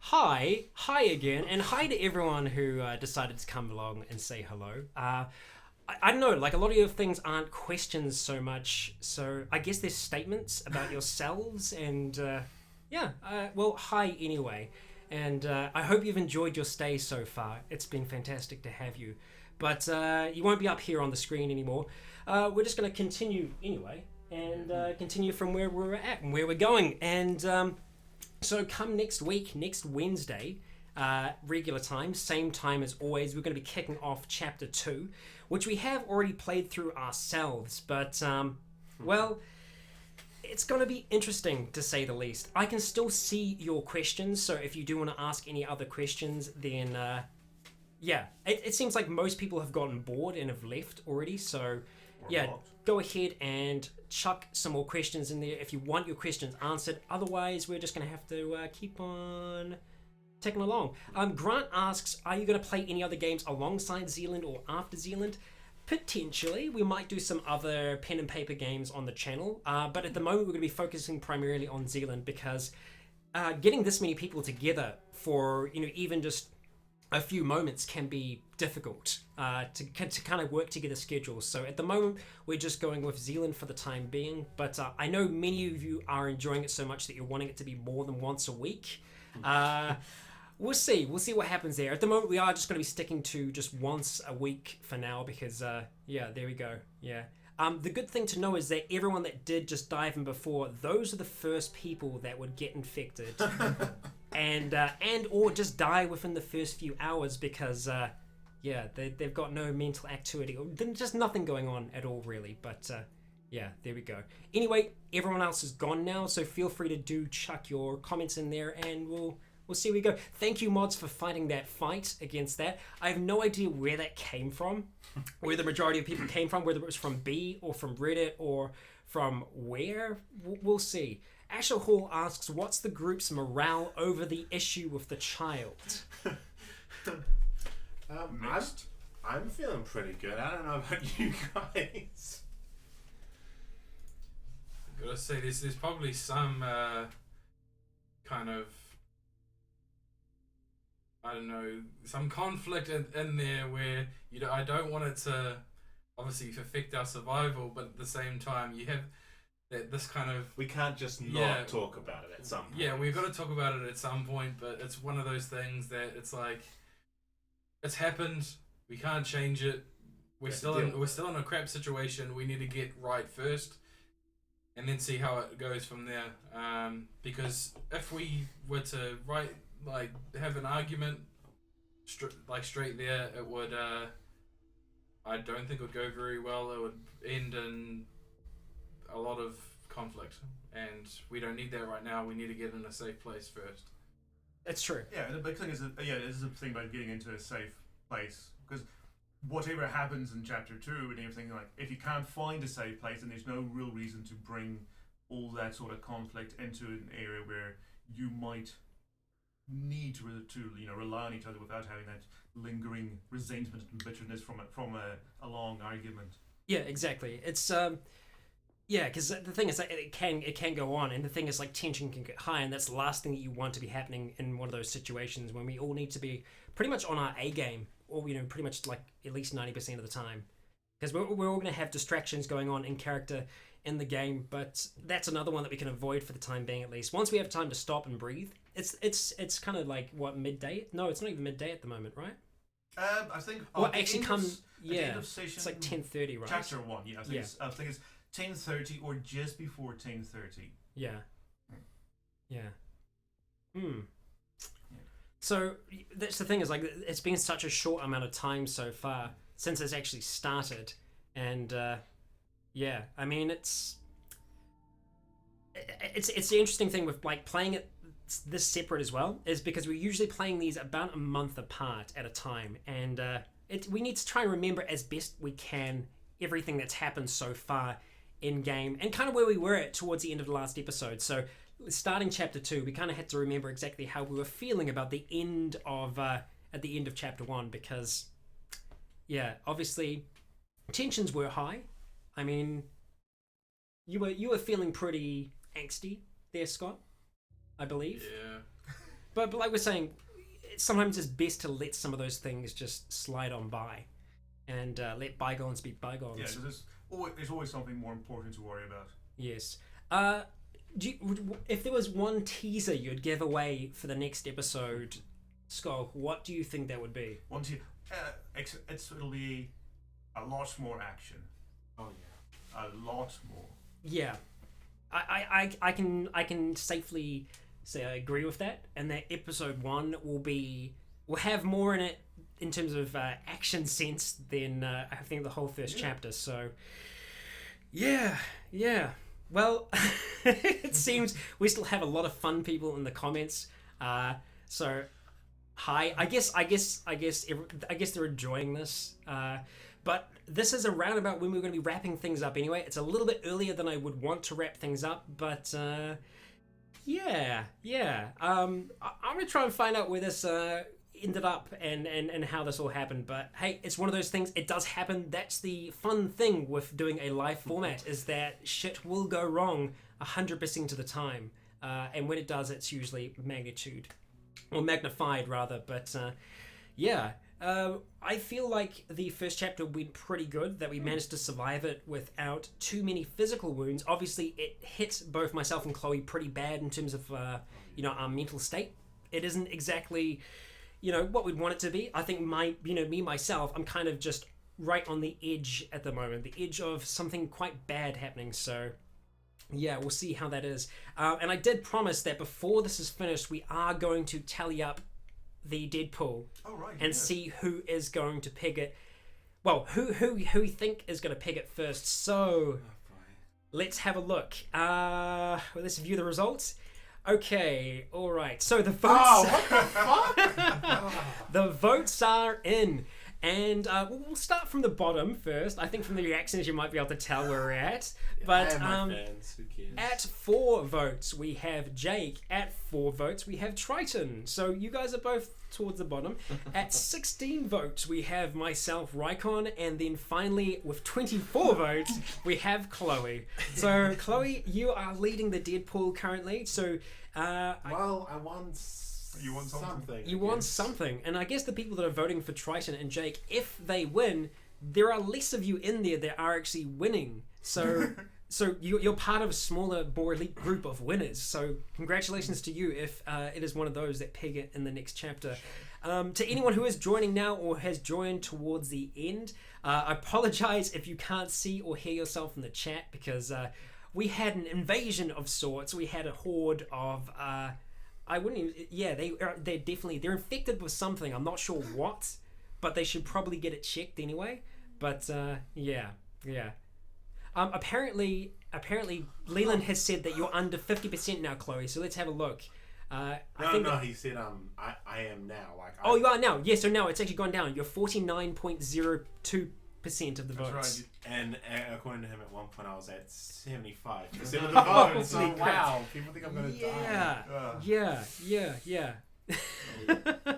Hi again, and hi to everyone who decided to come along and say hello. I don't know, like a lot of your things aren't questions so much, so I guess there's statements about yourselves, and well, hi anyway. And I hope you've enjoyed your stay so far. It's been fantastic to have you. But you won't be up here on the screen anymore. We're just going to continue anyway, and continue from where we're at and where we're going. And so come next week, next Wednesday, regular time, same time as always, we're going to be kicking off Chapter 2, which we have already played through ourselves. But, well, it's going to be interesting, to say the least. I can still see your questions, so if you do want to ask any other questions, then, it seems like most people have gotten bored and have left already, so, go ahead and chuck some more questions in there if you want your questions answered. Otherwise, we're just going to have to keep on ticking along. Grant asks, are you going to play any other games alongside Zealand or after Zealand? Potentially. We might do some other pen and paper games on the channel, but at the moment we're going to be focusing primarily on Zealand because getting this many people together for, even just a few moments can be difficult to kind of work together schedules. So at the moment we're just going with Zealand for the time being, but I know many of you are enjoying it so much that you're wanting it to be more than once a week. We'll see what happens there. At the moment we are just going to be sticking to just once a week for now because there we go. The good thing to know is that everyone that did just dive in before, those are the first people that would get infected and or just die within the first few hours because they've got no mental activity or just nothing going on at all really. But there we go. Anyway, everyone else is gone now, so feel free to chuck your comments in there and we'll see where we go. Thank you, mods, for fighting that fight against that. I have no idea where that came from, where the majority of people came from, whether it was from B or from Reddit or from where. We'll see. Asher Hall asks, what's the group's morale over the issue with the child? I'm feeling pretty good. I don't know about you guys. I've got to say, there's probably some kind of, I don't know, some conflict in there where I don't want it to obviously affect our survival, but at the same time you have this kind of, we can't just not talk about it at some point. Yeah, we've got to talk about it at some point, but it's one of those things that it's like it's happened. We can't change it. We're still in a crap situation. We need to get right first, and then see how it goes from there. Because if we were to have an argument straight there, it would I don't think it would go very well. It would end in a lot of conflict, and we don't need that right now. We need to get in a safe place first. It's true. Yeah, the big thing is this is the thing about getting into a safe place, because whatever happens in Chapter 2 and everything, like, if you can't find a safe place, then there's no real reason to bring all that sort of conflict into an area where you might need to rely on each other without having that lingering resentment and bitterness from a long argument. Yeah, exactly. It's because the thing is that it can go on, and the thing is, like, tension can get high, and that's the last thing that you want to be happening in one of those situations when we all need to be pretty much on our A game, or pretty much like at least 90% of the time, because we're all going to have distractions going on in character in the game. But that's another one that we can avoid for the time being, at least. Once we have time to stop and breathe, it's kind of like midday. No, it's not even midday at the moment, right? I think. Well, actually, end of session, it's like 10:30, right? Chapter 1, yeah. I think it's 10:30 or just before 10:30. Yeah. So that's the thing, is like it's been such a short amount of time so far since it's actually started, and I mean it's the interesting thing with like playing it this separate as well, is because we're usually playing these about a month apart at a time, and we need to try and remember as best we can everything that's happened so far in game and kind of where we were at towards the end of the last episode. So starting Chapter 2, we kind of had to remember exactly how we were feeling about the end of at the end of Chapter 1, because obviously tensions were high. I mean, you were feeling pretty angsty there, Scott. I believe. Yeah. But like we're saying, sometimes it's best to let some of those things just slide on by, and let bygones be bygones. Yeah, so there's always something more important to worry about. Yes. If there was one teaser you'd give away for the next episode, Skull, what do you think that would be? It'll be a lot more action. Oh yeah. A lot more. Yeah, I can safely say I agree with that, and that episode 1 will have more in it in terms of action sense than I think the whole first chapter. So yeah. Well, it seems we still have a lot of fun people in the comments. So hi, I guess they're enjoying this. But this is around about when we're going to be wrapping things up anyway. It's a little bit earlier than I would want to wrap things up, but yeah. I'm going to try and find out where this ended up and how this all happened. But hey, it's one of those things. It does happen. That's the fun thing with doing a live format, is that shit will go wrong 100% of the time. And when it does, it's usually magnified rather. But yeah. I feel like the first chapter went pretty good, that we managed to survive it without too many physical wounds. Obviously, it hit both myself and Chloe pretty bad in terms of, our mental state. It isn't exactly, what we'd want it to be. I think myself, I'm kind of just right on the edge at the moment, the edge of something quite bad happening. So yeah, we'll see how that is. And I did promise that before this is finished, we are going to tally up the Deadpool and see who is going to peg it. Well, who you think is going to peg it first. So let's have a look. Let's view the results. Okay, all right. So the votes. Oh, what the fuck? The votes are in. And we'll start from the bottom first. I think from the reactions you might be able to tell where we're at. But fans, who cares? at 4 votes we have Jake. At 4 votes we have Triton. So you guys are both towards the bottom. At 16 votes we have myself, Rycon, and then finally with 24 votes we have Chloe. So Chloe, you are leading the Deadpool currently. So I won. You want something? You want something, and I guess the people that are voting for Triton and Jake, if they win, there are less of you in there that are actually winning. So, you're part of a smaller, more elite group of winners. So, congratulations to you if it is one of those that peg it in the next chapter. To anyone who is joining now or has joined towards the end, I apologize if you can't see or hear yourself in the chat, because we had an invasion of sorts. We had a horde of. I wouldn't even. Yeah, they're infected with something. I'm not sure what, but they should probably get it checked anyway. But yeah. Apparently, Leland has said that you're under 50% now, Chloe. So let's have a look. He said I am now. You are now. Yeah, so now it's actually gone down. You're 49.02% of the votes. Right. And according to him, at one point I was at 75% of the votes. So Holy crap. wow, people think I'm gonna die. Yeah.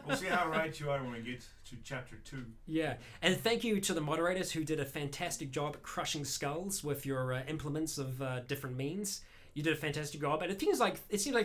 We'll see how right you are when we get to chapter 2. Yeah, and thank you to the moderators who did a fantastic job at crushing skulls with your implements of different means. You did a fantastic job, and it seems like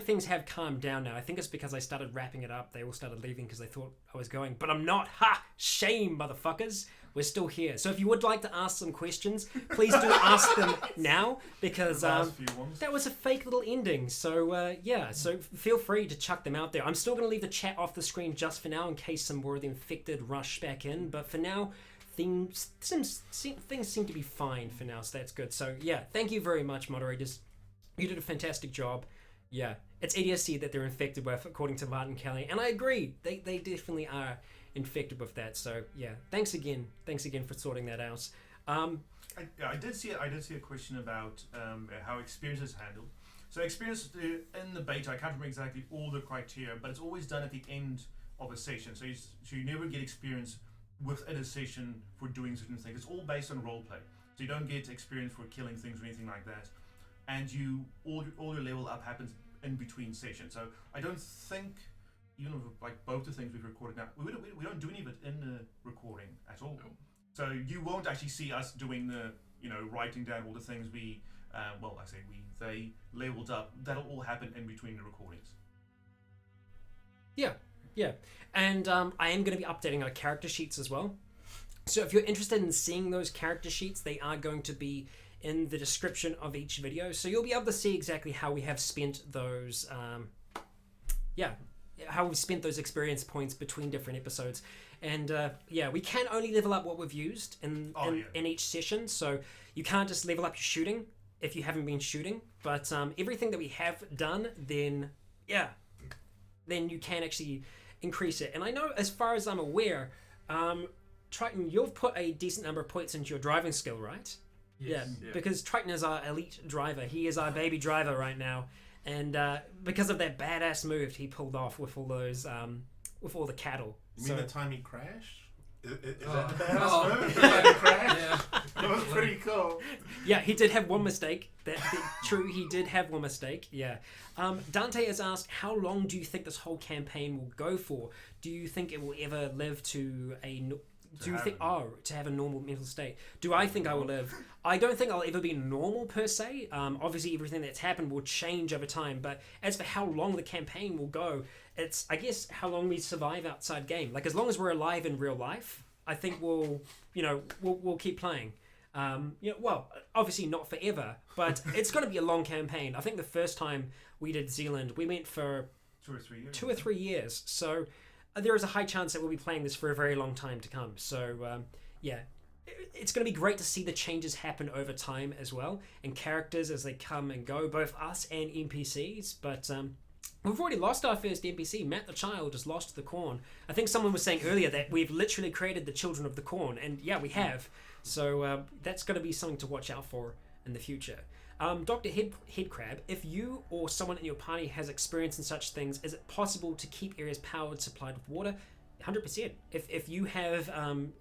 things have calmed down now. I think it's because I started wrapping it up. They all started leaving because they thought I was going, but I'm not. Ha! Shame, motherfuckers. We're still here. So if you would like to ask some questions, please do ask them now, because that was a fake little ending. So so feel free to chuck them out there. I'm still going to leave the chat off the screen just for now in case some more of the infected rush back in. But for now, things seem to be fine for now, so that's good. So yeah, thank you very much, moderators. You did a fantastic job. Yeah, it's ADSC that they're infected with, according to Martin Kelly, and I agree. They definitely are infected with that. So yeah, thanks again for sorting that out. I did see a question about how experience is handled. So experience in the beta, I can't remember exactly all the criteria, but it's always done at the end of a session. So you never get experience within a session for doing certain things. It's all based on roleplay. So you don't get experience for killing things or anything like that. And all your level up happens in between sessions. So I don't think, even with like both the things we've recorded now, we don't do any of it in the recording at all. No. So you won't actually see us doing the writing down all the things they leveled up. That'll all happen in between the recordings. Yeah. And I am going to be updating our character sheets as well. So if you're interested in seeing those character sheets, they are going to be in the description of each video. So you'll be able to see exactly how we have spent those, how we've spent those experience points between different episodes. And we can only level up what we've used in each session. So you can't just level up your shooting if you haven't been shooting. But everything that we have done, then you can actually increase it. And I know, as far as I'm aware, Triton, you've put a decent number of points into your driving skill, right? Yes. Yeah, because Triton is our elite driver. He is our baby driver right now. And because of that badass move he pulled off with all those, with all the cattle. You mean the time he crashed? Is that the Oh. badass move? The time he crashed? Yeah. It was pretty cool. Yeah, he did have one mistake. True, he did have one mistake. Yeah. Dante has asked, how long do you think this whole campaign will go for? Do you think it will ever live to have a normal mental state? Do I think I will live? I don't think I'll ever be normal per se. Obviously, everything that's happened will change over time. But as for how long the campaign will go, it's, I guess, how long we survive outside game. Like, as long as we're alive in real life, I think we'll keep playing. Well, obviously not forever, but it's going to be a long campaign. I think the first time we did Zealand, we went for 2 or 3 years. So there is a high chance that we'll be playing this for a very long time to come. So it's going to be great to see the changes happen over time as well, and characters as they come and go, both us and NPCs. But we've already lost our first NPC. Matt the Child has lost the Corn. I think someone was saying earlier that we've literally created the Children of the Corn, and yeah, we have. So that's going to be something to watch out for in the future. Dr. Headcrab, if you or someone in your party has experience in such things, is it possible to keep areas powered, supplied with water? 100%. If you have,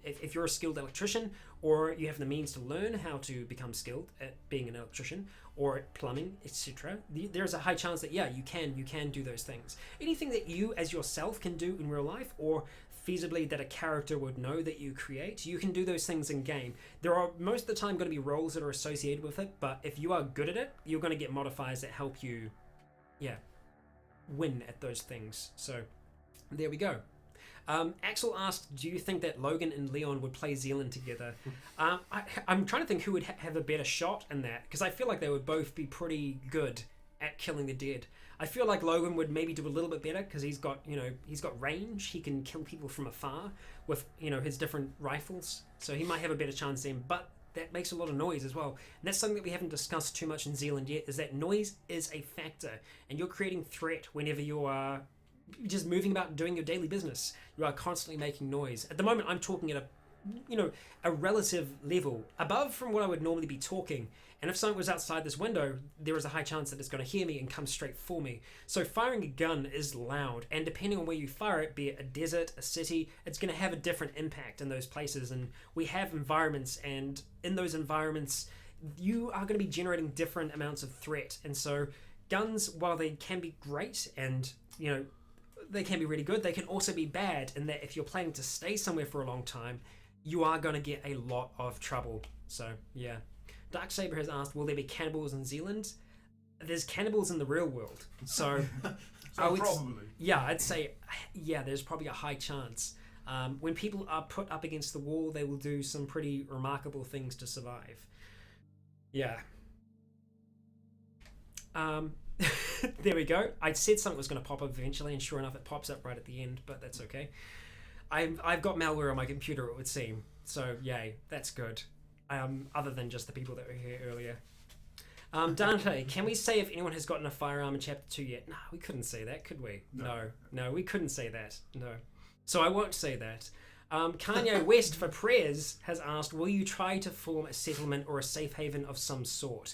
if you're a skilled electrician, or you have the means to learn how to become skilled at being an electrician or at plumbing, etc., there's a high chance that you can do those things. Anything that you as yourself can do in real life, or feasibly that a character would know that you create, you can do those things in game. There are most of the time going to be roles that are associated with it, but if you are good at it, you're going to get modifiers that help you win at those things. So there we go. Axel asked, do you think that Logan and Leon would play Zealand together? I'm trying to think who would have a better shot in that, because I feel like they would both be pretty good at killing the dead. I feel like Logan would maybe do a little bit better because he's got range. He can kill people from afar with his different rifles, so he might have a better chance then. But that makes a lot of noise as well, and that's something that we haven't discussed too much in Zealand yet. Is that noise is a factor, and you're creating threat whenever you are just moving about and doing your daily business. You are constantly making noise. At the moment, I'm talking at a relative level above from what I would normally be talking. And if something was outside this window, there is a high chance that it's going to hear me and come straight for me. So firing a gun is loud, and depending on where you fire it, be it a desert, a city, it's going to have a different impact in those places. And we have environments, and in those environments, you are going to be generating different amounts of threat. And so guns, while they can be great and, they can be really good, they can also be bad in that if you're planning to stay somewhere for a long time, you are going to get a lot of trouble. So, yeah. Darksaber has asked, will there be cannibals in Zealand? There's cannibals in the real world. So, probably. Yeah, I'd say, there's probably a high chance. When people are put up against the wall, they will do some pretty remarkable things to survive. Yeah. There we go. I said something was going to pop up eventually, and sure enough, it pops up right at the end, but that's okay. I've got malware on my computer, it would seem. So, yay, that's good. Other than just the people that were here earlier. Dante, can we say if anyone has gotten a firearm in Chapter 2 yet? No, we couldn't say that, could we? No, we couldn't say that. No. So I won't say that. Kanye West for Prez has asked, will you try to form a settlement or a safe haven of some sort?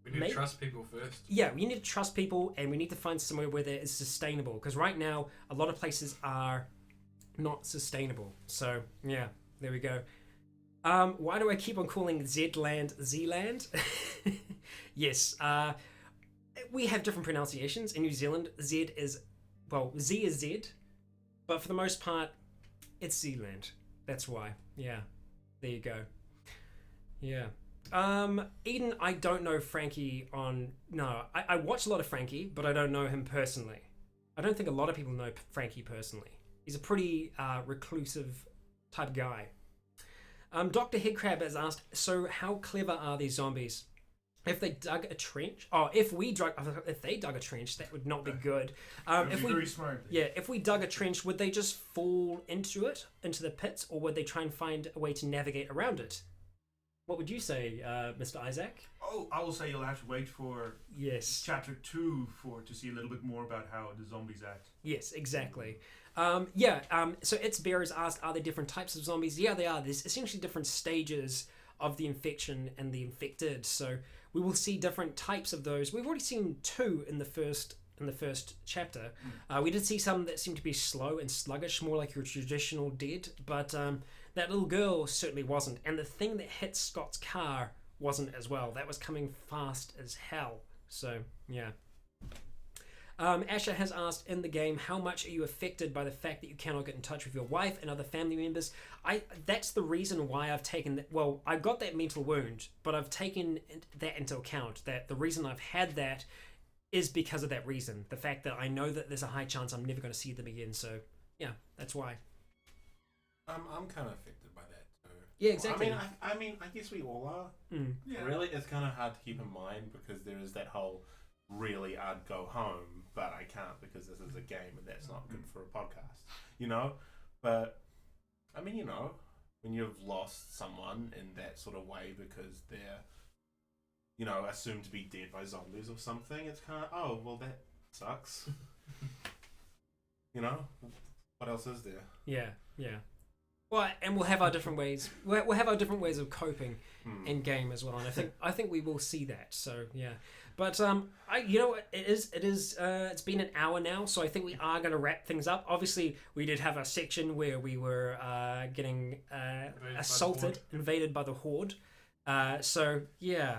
We need to trust people first. Yeah, we need to trust people, and we need to find somewhere where that is sustainable. Because right now, a lot of places are not sustainable. So, yeah, there we go. Why do I keep on calling Z-land Z-land? Yes, we have different pronunciations. In New Zealand, Z is Z, but for the most part, it's Z-land. That's why. Yeah, there you go. Yeah. Eden, I don't know Frankie I watch a lot of Frankie, but I don't know him personally. I don't think a lot of people know Frankie personally. He's a pretty reclusive type guy. Dr. Headcrab has asked, so how clever are these zombies? If they dug a trench, if they dug a trench, that would not be good. Very smart. Yeah, if we dug a trench, would they just fall into the pits, or would they try and find a way to navigate around it? What would you say, Mr. Isaac? Oh, I will say you'll have to wait for chapter 2 to see a little bit more about how the zombies act. Yes, exactly. So It's Bearers asked, are there different types of zombies? Yeah, they are. There's essentially different stages of the infection and the infected. So we will see different types of those. We've already seen 2 in the first chapter. We did see some that seemed to be slow and sluggish, more like your traditional dead, but that little girl certainly wasn't. And the thing that hit Scott's car wasn't as well. That was coming fast as hell. So, yeah. Asher has asked, in the game, how much are you affected by the fact that you cannot get in touch with your wife and other family members? That's the reason why I've taken that. Well, I got that mental wound, but I've taken that into account, that the reason I've had that is because of that reason. The fact that I know that there's a high chance I'm never going to see them again. So, yeah, that's why. I'm kind of affected by that too. Yeah, exactly. I mean, I guess we all are. Yeah. Really, it's kind of hard to keep in mind because there is that whole really I'd go home, but I can't because this is a game and that's not good for a podcast, you know? But, I mean, you know, when you've lost someone in that sort of way because they're, you know, assumed to be dead by zombies or something, it's kind of, oh, well, that sucks. You know? What else is there? Yeah. Well, and we'll have our different ways. We'll have our different ways of coping in game as well, and I think we will see that. So yeah, but you know what? It's been an hour now, so I think we are going to wrap things up. Obviously, we did have a section where we were getting invaded by the horde. So yeah.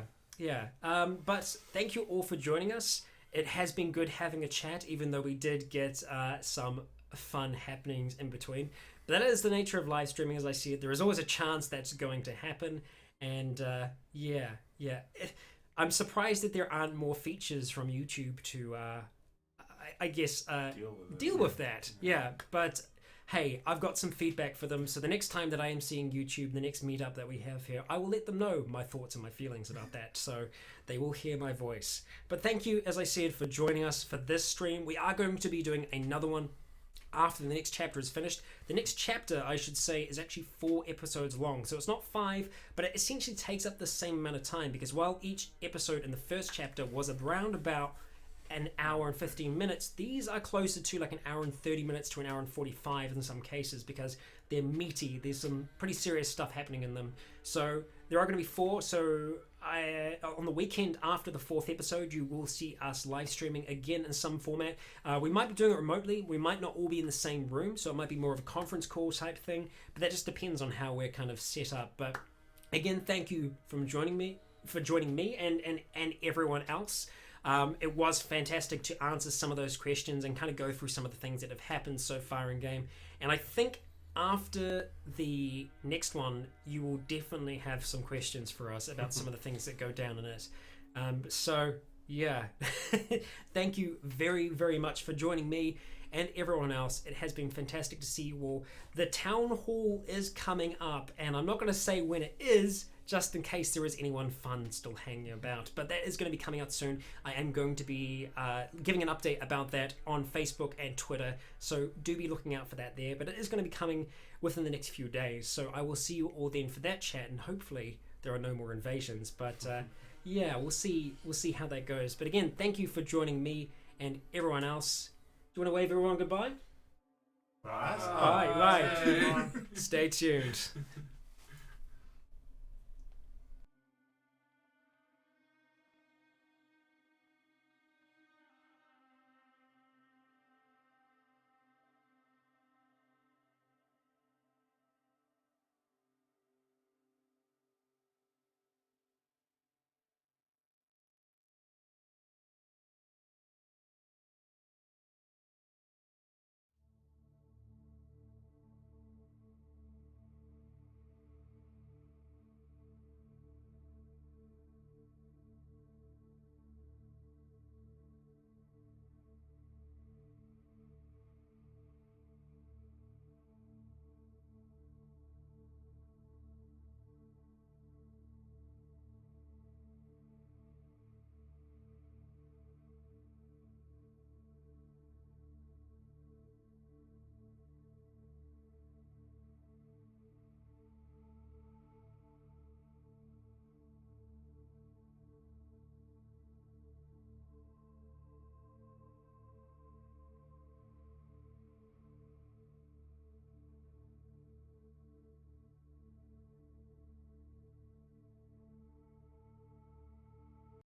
But thank you all for joining us. It has been good having a chat, even though we did get some fun happenings in between. But that is the nature of live streaming, as I see it. There is always a chance that's going to happen, and I'm surprised that there aren't more features from YouTube to, I guess, deal with that. Yeah, but hey, I've got some feedback for them, so the next time that I am seeing YouTube, the next meetup that we have here, I will let them know my thoughts and my feelings about that, so they will hear my voice. But thank you, as I said, for joining us for this stream. We are going to be doing another one after the next chapter is finished. The next chapter, I should say, is actually 4 episodes long, so it's not 5, but it essentially takes up the same amount of time, because while each episode in the first chapter was around about an hour and 15 minutes, these are closer to like an hour and 30 minutes to an hour and 45 in some cases, because they're meaty. There's some pretty serious stuff happening in them. So there are going to be 4, so on the weekend after the 4th episode, you will see us live streaming again in some format. We might be doing it remotely. We might not all be in the same room, so it might be more of a conference call type thing, but that just depends on how we're kind of set up. But again, thank you for joining me and everyone else. It was fantastic to answer some of those questions and kind of go through some of the things that have happened so far in game. And I think after the next one, you will definitely have some questions for us about some of the things that go down in it. So yeah, thank you very, very much for joining me and everyone else. It has been fantastic to see you all. The town hall is coming up, and I'm not going to say when it is, just in case there is anyone fun still hanging about, but that is going to be coming out soon. I am going to be giving an update about that on Facebook and Twitter, so do be looking out for that there, but it is going to be coming within the next few days, so I will see you all then for that chat, and hopefully there are no more invasions. But yeah, we'll see how that goes. But again, thank you for joining me and everyone else. Do you want to wave everyone goodbye? Bye. Bye. Stay tuned.